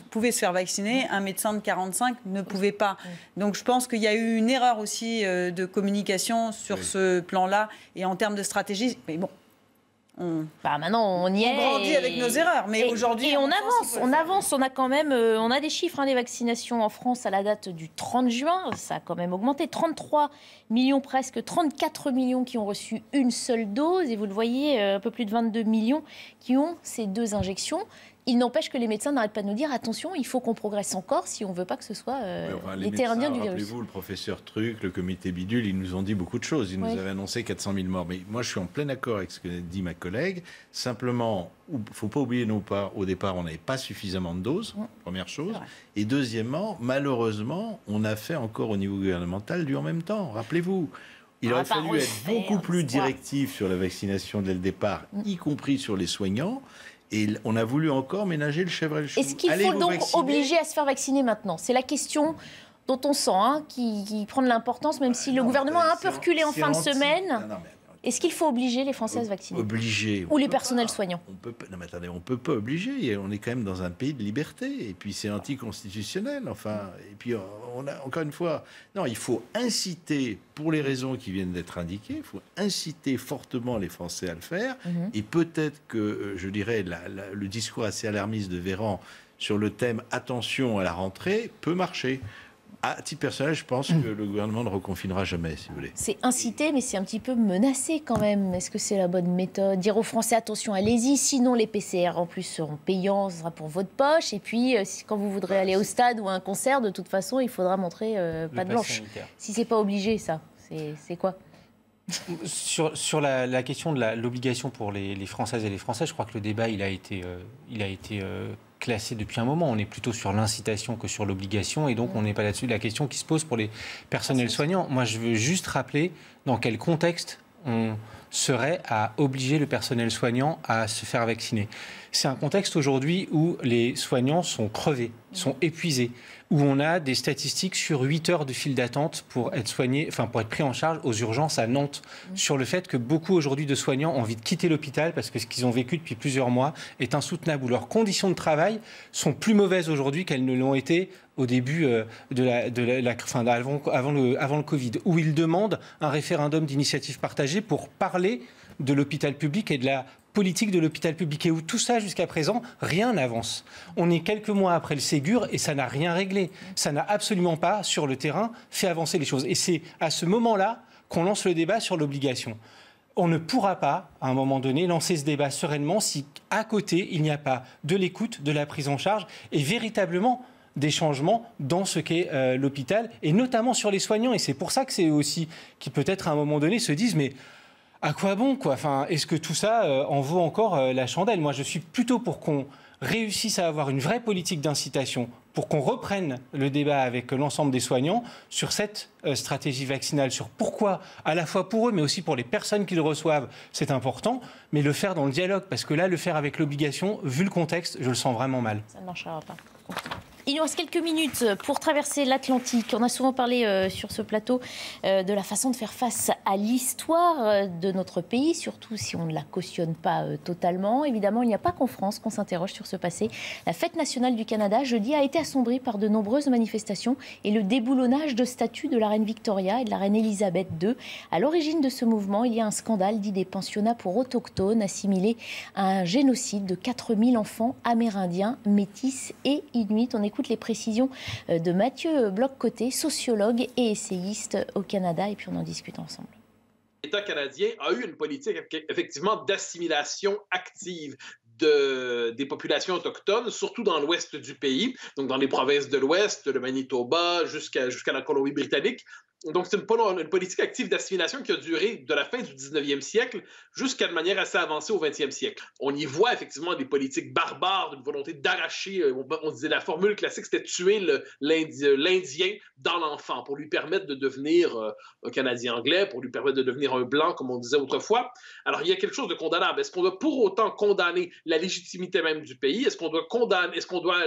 pouvait se faire vacciner, un médecin de 45 ne pouvait pas. Donc je pense qu'il y a eu une erreur aussi de communication sur ce plan-là et en termes de stratégie. Mais bon, maintenant on y est. On grandit avec nos erreurs, mais aujourd'hui on avance. On a quand même, on a des chiffres des vaccinations en France à la date du 30 juin. Ça a quand même augmenté, 33 millions presque, 34 millions qui ont reçu une seule dose et vous le voyez, un peu plus de 22 millions qui ont ces 2 injections. Il n'empêche que les médecins n'arrêtent pas de nous dire attention, il faut qu'on progresse encore si on ne veut pas que ce soit les terrains du virus. Rappelez-vous, le professeur Truc, le comité Bidule, ils nous ont dit beaucoup de choses. Ils nous avaient annoncé 400 000 morts. Mais moi, je suis en plein accord avec ce que dit ma collègue. Simplement, il ne faut pas oublier au départ, on n'avait pas suffisamment de doses, première chose. Et deuxièmement, malheureusement, on a fait encore au niveau gouvernemental du en même temps. Rappelez-vous. Il aurait fallu être beaucoup plus directif sur la vaccination dès le départ, y compris sur les soignants. Et on a voulu encore ménager le chèvre et le chou. Est-ce qu'il faut donc obliger à se faire vacciner maintenant? C'est la question dont on sent qui prend de l'importance, même si le gouvernement a un peu reculé en fin de semaine. Est-ce qu'il faut obliger les Français à se vacciner? Obliger. Ou les personnels soignants? Non mais attendez, on peut pas obliger. On est quand même dans un pays de liberté. Et puis c'est anticonstitutionnel. Enfin, et puis on a encore une fois, non, il faut inciter pour les raisons qui viennent d'être indiquées. Il faut inciter fortement les Français à le faire. Et peut-être que, je dirais, le discours assez alarmiste de Véran sur le thème attention à la rentrée peut marcher. À titre personnel, je pense que le gouvernement ne reconfinera jamais, si vous voulez. C'est incité, mais c'est un petit peu menacé quand même. Est-ce que c'est la bonne méthode? Dire aux Français, attention, allez-y, sinon les PCR en plus seront payants, ce sera pour votre poche. Et puis, quand vous voudrez aller au stade ou à un concert, de toute façon, il faudra montrer patte blanche. Si c'est pas obligé, ça, c'est quoi? Sur la question de l'obligation pour les Françaises et les Français, je crois que le débat, il a été classé depuis un moment. On est plutôt sur l'incitation que sur l'obligation, et donc on n'est pas là-dessus. La question qui se pose pour les personnels soignants, moi je veux juste rappeler dans quel contexte on serait à obliger le personnel soignant à se faire vacciner. C'est un contexte aujourd'hui où les soignants sont crevés, sont épuisés, où on a des statistiques sur 8 heures de file d'attente pour être soigné, enfin pour être pris en charge aux urgences à Nantes, sur le fait que beaucoup aujourd'hui de soignants ont envie de quitter l'hôpital parce que ce qu'ils ont vécu depuis plusieurs mois est insoutenable, où leurs conditions de travail sont plus mauvaises aujourd'hui qu'elles ne l'ont été au début avant le Covid, où ils demandent un référendum d'initiative partagée pour parler de l'hôpital public et de la politique de l'hôpital public, et où tout ça, jusqu'à présent, rien n'avance. On est quelques mois après le Ségur et ça n'a rien réglé. Ça n'a absolument pas, sur le terrain, fait avancer les choses. Et c'est à ce moment-là qu'on lance le débat sur l'obligation. On ne pourra pas, à un moment donné, lancer ce débat sereinement si, à côté, il n'y a pas de l'écoute, de la prise en charge et véritablement des changements dans ce qu'est l'hôpital, et notamment sur les soignants. Et c'est pour ça que c'est aussi qui, peut-être, à un moment donné, se disent « mais à quoi bon, quoi? Enfin, est-ce que tout ça en vaut encore la chandelle ?» Moi, je suis plutôt pour qu'on réussisse à avoir une vraie politique d'incitation, pour qu'on reprenne le débat avec l'ensemble des soignants sur cette stratégie vaccinale, sur pourquoi, à la fois pour eux, mais aussi pour les personnes qui le reçoivent, c'est important, mais le faire dans le dialogue, parce que là, le faire avec l'obligation, vu le contexte, je le sens vraiment mal. Ça ne marchera pas. Il nous reste quelques minutes pour traverser l'Atlantique. On a souvent parlé sur ce plateau de la façon de faire face à l'histoire de notre pays, surtout si on ne la cautionne pas totalement. Évidemment, il n'y a pas qu'en France qu'on s'interroge sur ce passé. La fête nationale du Canada, jeudi, a été assombrie par de nombreuses manifestations et le déboulonnage de statues de la reine Victoria et de la reine Elisabeth II. À l'origine de ce mouvement, il y a un scandale dit des pensionnats pour autochtones assimilés à un génocide de 4000 enfants amérindiens, métis et inuits. On écoute les précisions de Mathieu Bloch-Côté, sociologue et essayiste au Canada, et puis on en discute ensemble. L'État canadien a eu une politique effectivement d'assimilation active des populations autochtones, surtout dans l'ouest du pays, donc dans les provinces de l'ouest, le Manitoba, jusqu'à la Colombie-Britannique. Donc, c'est une politique active d'assimilation qui a duré de la fin du 19e siècle jusqu'à de manière assez avancée au 20e siècle. On y voit effectivement des politiques barbares, d'une volonté d'arracher, on disait la formule classique, c'était tuer l'Indien dans l'enfant pour lui permettre de devenir un Canadien anglais, pour lui permettre de devenir un blanc, comme on disait autrefois. Alors, il y a quelque chose de condamnable. Est-ce qu'on doit pour autant condamner la légitimité même du pays? Est-ce qu'on doit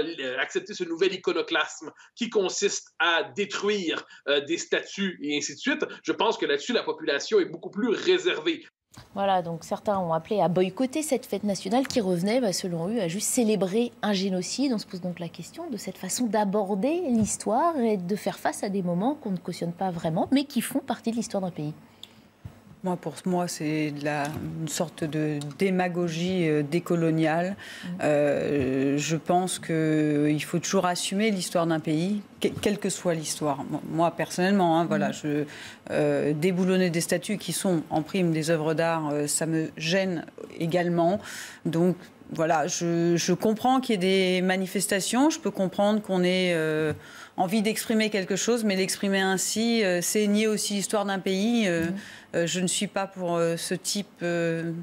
accepter ce nouvel iconoclasme qui consiste à détruire des statues et ainsi de suite? Je pense que là-dessus, la population est beaucoup plus réservée. Voilà, donc certains ont appelé à boycotter cette fête nationale qui revenait, selon eux, à juste célébrer un génocide. On se pose donc la question de cette façon d'aborder l'histoire et de faire face à des moments qu'on ne cautionne pas vraiment, mais qui font partie de l'histoire d'un pays. Pour moi, c'est une sorte de démagogie décoloniale. Je pense qu'il faut toujours assumer l'histoire d'un pays, quelle que soit l'histoire. Moi, personnellement, déboulonner des statues qui sont en prime des œuvres d'art, ça me gêne également. Donc, voilà, je comprends qu'il y ait des manifestations. Je peux comprendre qu'on ait envie d'exprimer quelque chose, mais l'exprimer ainsi, c'est nier aussi l'histoire d'un pays. Je ne suis pas pour ce type de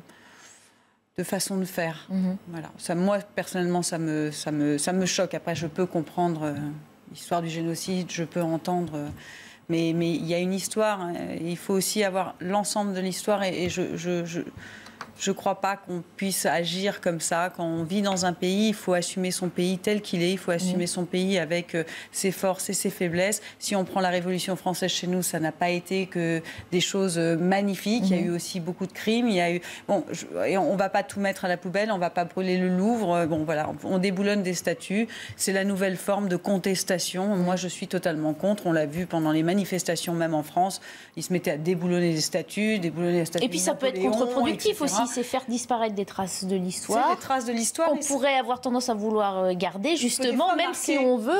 façon de faire. Voilà. Moi, personnellement, ça me choque. Après, je peux comprendre l'histoire du génocide, je peux entendre... Mais il y a une histoire, il faut aussi avoir l'ensemble de l'histoire. Et Je ne crois pas qu'on puisse agir comme ça. Quand on vit dans un pays, il faut assumer son pays tel qu'il est. Il faut assumer son pays avec ses forces et ses faiblesses. Si on prend la Révolution française chez nous, ça n'a pas été que des choses magnifiques. Il y a eu aussi beaucoup de crimes. Il y a eu... et on ne va pas tout mettre à la poubelle. On ne va pas brûler le Louvre. Voilà, on déboulonne des statues. C'est la nouvelle forme de contestation. Moi, je suis totalement contre. On l'a vu pendant les manifestations, même en France. Ils se mettaient à déboulonner des statues, Et puis ça peut être contre-productif aussi. C'est faire disparaître des traces de l'histoire. C'est des traces de l'histoire. On pourrait avoir tendance à vouloir garder, justement, même si on veut,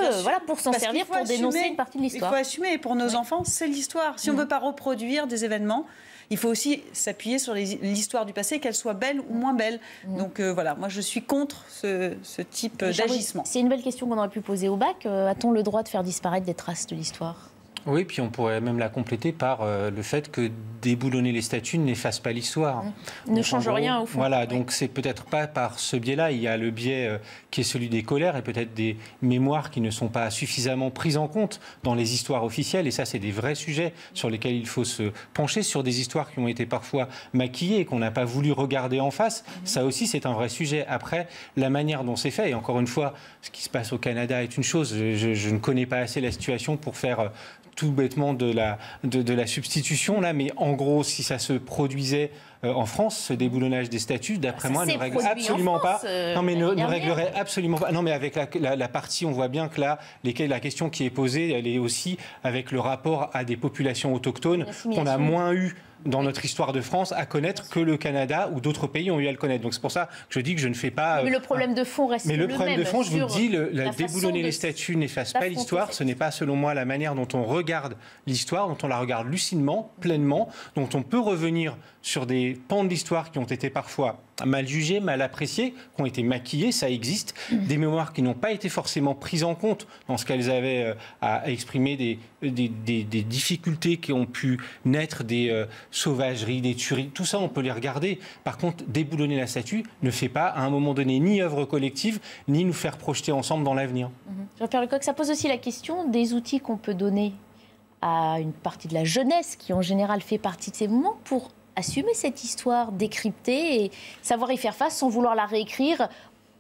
pour s'en servir, pour dénoncer une partie de l'histoire. Il faut assumer, et pour nos enfants, c'est l'histoire. Si on ne veut pas reproduire des événements, il faut aussi s'appuyer sur l'histoire du passé, qu'elle soit belle ou moins belle. Donc voilà, moi je suis contre ce type d'agissement. C'est une belle question qu'on aurait pu poser au bac. A-t-on le droit de faire disparaître des traces de l'histoire ? Oui, puis on pourrait même la compléter par le fait que déboulonner les statues n'efface pas l'histoire. Ne change rien au fond. Voilà, donc c'est peut-être pas par ce biais-là. Il y a le biais qui est celui des colères et peut-être des mémoires qui ne sont pas suffisamment prises en compte dans les histoires officielles. Et ça, c'est des vrais sujets sur lesquels il faut se pencher, sur des histoires qui ont été parfois maquillées et qu'on n'a pas voulu regarder en face. Ça aussi, c'est un vrai sujet. Après, la manière dont c'est fait, et encore une fois, ce qui se passe au Canada est une chose. Je ne connais pas assez la situation pour faire tout bêtement de la substitution là, mais en gros, si ça se produisait en France, ce déboulonnage des statues, d'après moi, ne règle absolument pas. Non, mais ne réglerait absolument pas. Non, mais avec la partie, on voit bien que là, la question qui est posée, elle est aussi avec le rapport à des populations autochtones qu'on a moins eu dans notre histoire de France à connaître que le Canada ou d'autres pays ont eu à le connaître. Donc c'est pour ça que je dis que je ne fais pas... Mais le problème de fond reste le même. Mais le problème de fond, je vous dis, déboulonner les statues n'efface pas l'histoire. Ce n'est pas, selon moi, la manière dont on regarde l'histoire, dont on la regarde lucidement, pleinement, dont on peut revenir sur des pans de l'histoire qui ont été parfois mal jugés, mal appréciés, qui ont été maquillés, ça existe. Des mémoires qui n'ont pas été forcément prises en compte dans ce qu'elles avaient à exprimer, des difficultés qui ont pu naître, des sauvageries, des tueries, tout ça on peut les regarder. Par contre, déboulonner la statue ne fait pas à un moment donné ni œuvre collective, ni nous faire projeter ensemble dans l'avenir. Jean-Pierre Lecoq, ça pose aussi la question des outils qu'on peut donner à une partie de la jeunesse qui en général fait partie de ces mouvements pour assumer cette histoire, décrypter et savoir y faire face sans vouloir la réécrire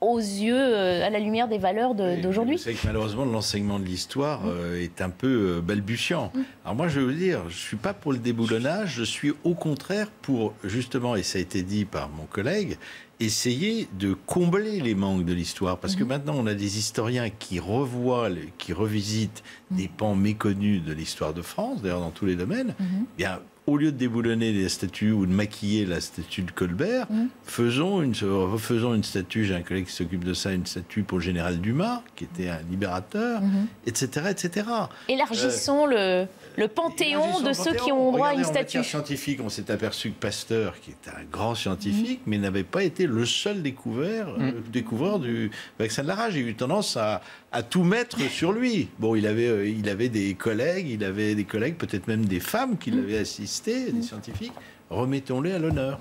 aux yeux, à la lumière des valeurs d'aujourd'hui. C'est que malheureusement, l'enseignement de l'histoire est un peu balbutiant. Alors moi, je veux vous dire, je ne suis pas pour le déboulonnage, je suis au contraire pour, justement, et ça a été dit par mon collègue, essayer de combler les manques de l'histoire. Parce que maintenant, on a des historiens qui revoient, qui revisitent des pans méconnus de l'histoire de France, d'ailleurs dans tous les domaines. Bien, au lieu de déboulonner les statues ou de maquiller la statue de Colbert, refaisons une statue, j'ai un collègue qui s'occupe de ça, une statue pour le général Dumas, qui était un libérateur, etc., etc. Élargissons le panthéon de ceux qui ont droit à une statue. En matière scientifique, on s'est aperçu que Pasteur, qui était un grand scientifique, mais n'avait pas été le seul découvreur du vaccin de la rage. Il a eu tendance à tout mettre sur lui. Bon, il avait des collègues, peut-être même des femmes qui l'avaient assisté, des scientifiques. Remettons-les à l'honneur.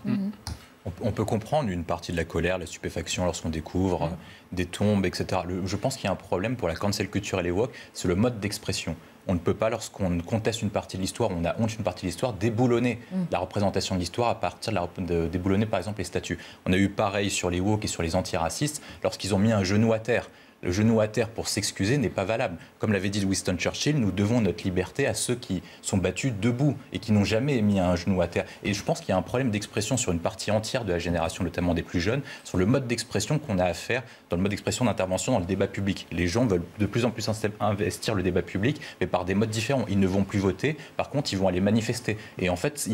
On peut comprendre une partie de la colère, la stupéfaction lorsqu'on découvre des tombes, etc. Je pense qu'il y a un problème pour la cancel culture et les woke, c'est le mode d'expression. On ne peut pas, lorsqu'on conteste une partie de l'histoire, on a honte d'une partie de l'histoire, déboulonner la représentation de l'histoire à partir de déboulonner par exemple les statues. On a eu pareil sur les woke et sur les antiracistes lorsqu'ils ont mis un genou à terre. Le genou à terre pour s'excuser n'est pas valable. Comme l'avait dit Winston Churchill, nous devons notre liberté à ceux qui sont battus debout et qui n'ont jamais mis un genou à terre. Et je pense qu'il y a un problème d'expression sur une partie entière de la génération, notamment des plus jeunes, sur le mode d'expression qu'on a à faire dans le mode d'expression d'intervention dans le débat public. Les gens veulent de plus en plus investir le débat public, mais par des modes différents. Ils ne vont plus voter, par contre, ils vont aller manifester. Et en fait,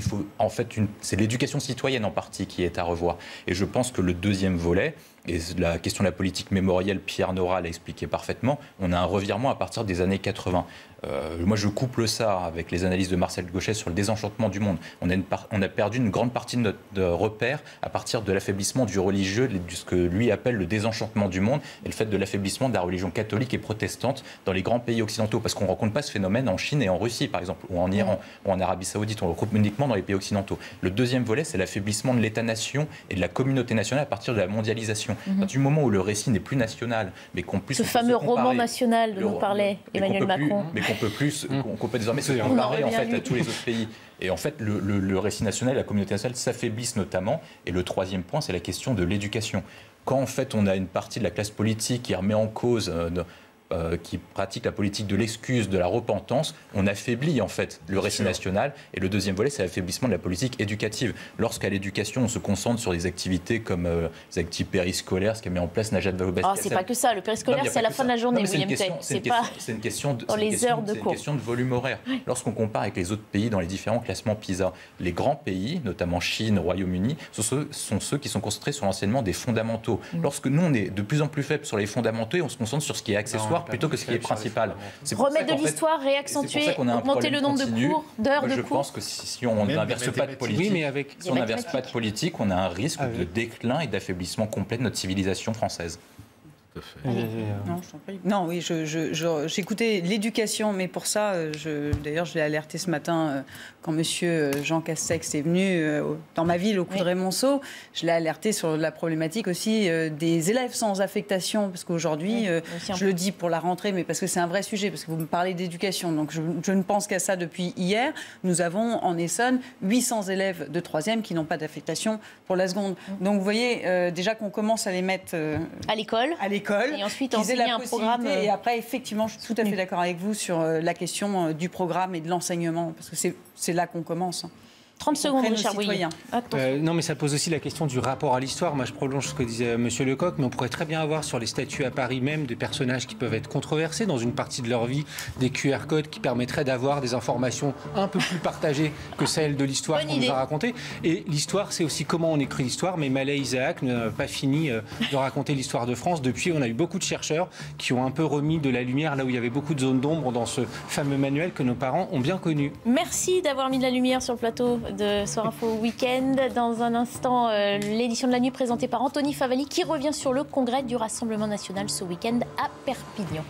c'est l'éducation citoyenne en partie qui est à revoir. Et je pense que le deuxième volet, et la question de la politique mémorielle, Pierre Nora l'a expliqué parfaitement, on a un revirement à partir des années 80. Moi, je couple ça avec les analyses de Marcel Gauchet sur le désenchantement du monde. On a perdu une grande partie de notre repère à partir de l'affaiblissement du religieux, de ce que lui appelle le désenchantement du monde, et le fait de l'affaiblissement de la religion catholique et protestante dans les grands pays occidentaux. Parce qu'on ne rencontre pas ce phénomène en Chine et en Russie, par exemple, ou en Iran, ou en Arabie Saoudite. On le retrouve uniquement dans les pays occidentaux. Le deuxième volet, c'est l'affaiblissement de l'État-nation et de la communauté nationale à partir de la mondialisation. l'éducation. À partir du moment où le récit n'est plus national, mais qu'on puisse... Ce fameux roman national dont nous parlait Emmanuel Macron. Mais qu'on peut désormais se comparer en fait, à tous les autres pays. Et en fait, le récit national, la communauté nationale s'affaiblissent notamment. Et le troisième point, c'est la question de l'éducation. Quand en fait on a une partie de la classe politique qui remet en cause... qui pratique la politique de l'excuse, de la repentance, on affaiblit en fait le récit national. Et le deuxième volet, c'est l'affaiblissement de la politique éducative. Lorsqu'à l'éducation, on se concentre sur des activités comme les activités périscolaires, ce qu'a mis en place Najat Vallaud-Belkacem. C'est pas que ça, le périscolaire, c'est à la fin de la journée, William Tay. C'est une question de volume horaire. Lorsqu'on compare avec les autres pays dans les différents classements PISA, les grands pays, notamment Chine, Royaume-Uni, sont ceux qui sont concentrés sur l'enseignement des fondamentaux. Lorsque nous, on est de plus en plus faible sur les fondamentaux, et on se concentre sur ce qui est accessoire plutôt que ce qui est principal. Remettre de l'histoire, réaccentuer, augmenter le nombre de cours, d'heures de cours. Je pense que si on n'inverse pas de politique, on a un risque de déclin et d'affaiblissement complet de notre civilisation française. Non, oui, j'écoutais l'éducation, mais pour ça, d'ailleurs, je l'ai alerté ce matin quand monsieur Jean Castex est venu dans ma ville, au Coudray-Monceau. Je l'ai alerté sur la problématique aussi des élèves sans affectation, parce qu'aujourd'hui, je le dis pour la rentrée, mais parce que c'est un vrai sujet, parce que vous me parlez d'éducation, donc je ne pense qu'à ça depuis hier. Nous avons en Essonne 800 élèves de 3e qui n'ont pas d'affectation pour la seconde. Donc vous voyez, déjà qu'on commence à les mettre à l'école. Et ensuite enseigner un programme. Et après, effectivement, je suis tout à fait d'accord avec vous sur la question du programme et de l'enseignement, parce que c'est là qu'on commence. 30 secondes, Richard Bouilly. Non, mais ça pose aussi la question du rapport à l'histoire. Moi, je prolonge ce que disait M. Lecoq, mais on pourrait très bien avoir sur les statues à Paris même des personnages qui peuvent être controversés dans une partie de leur vie, des QR codes qui permettraient d'avoir des informations un peu plus partagées que celles de l'histoire qu'on nous a racontée. Et l'histoire, c'est aussi comment on écrit l'histoire. Mais Malais Isaac n'a pas fini de raconter l'histoire de France. Depuis, on a eu beaucoup de chercheurs qui ont un peu remis de la lumière là où il y avait beaucoup de zones d'ombre dans ce fameux manuel que nos parents ont bien connu. Merci d'avoir mis de la lumière sur le plateau de Soir Info Week-end. Dans un instant, l'édition de la nuit présentée par Anthony Favali qui revient sur le congrès du Rassemblement national ce week-end à Perpignan.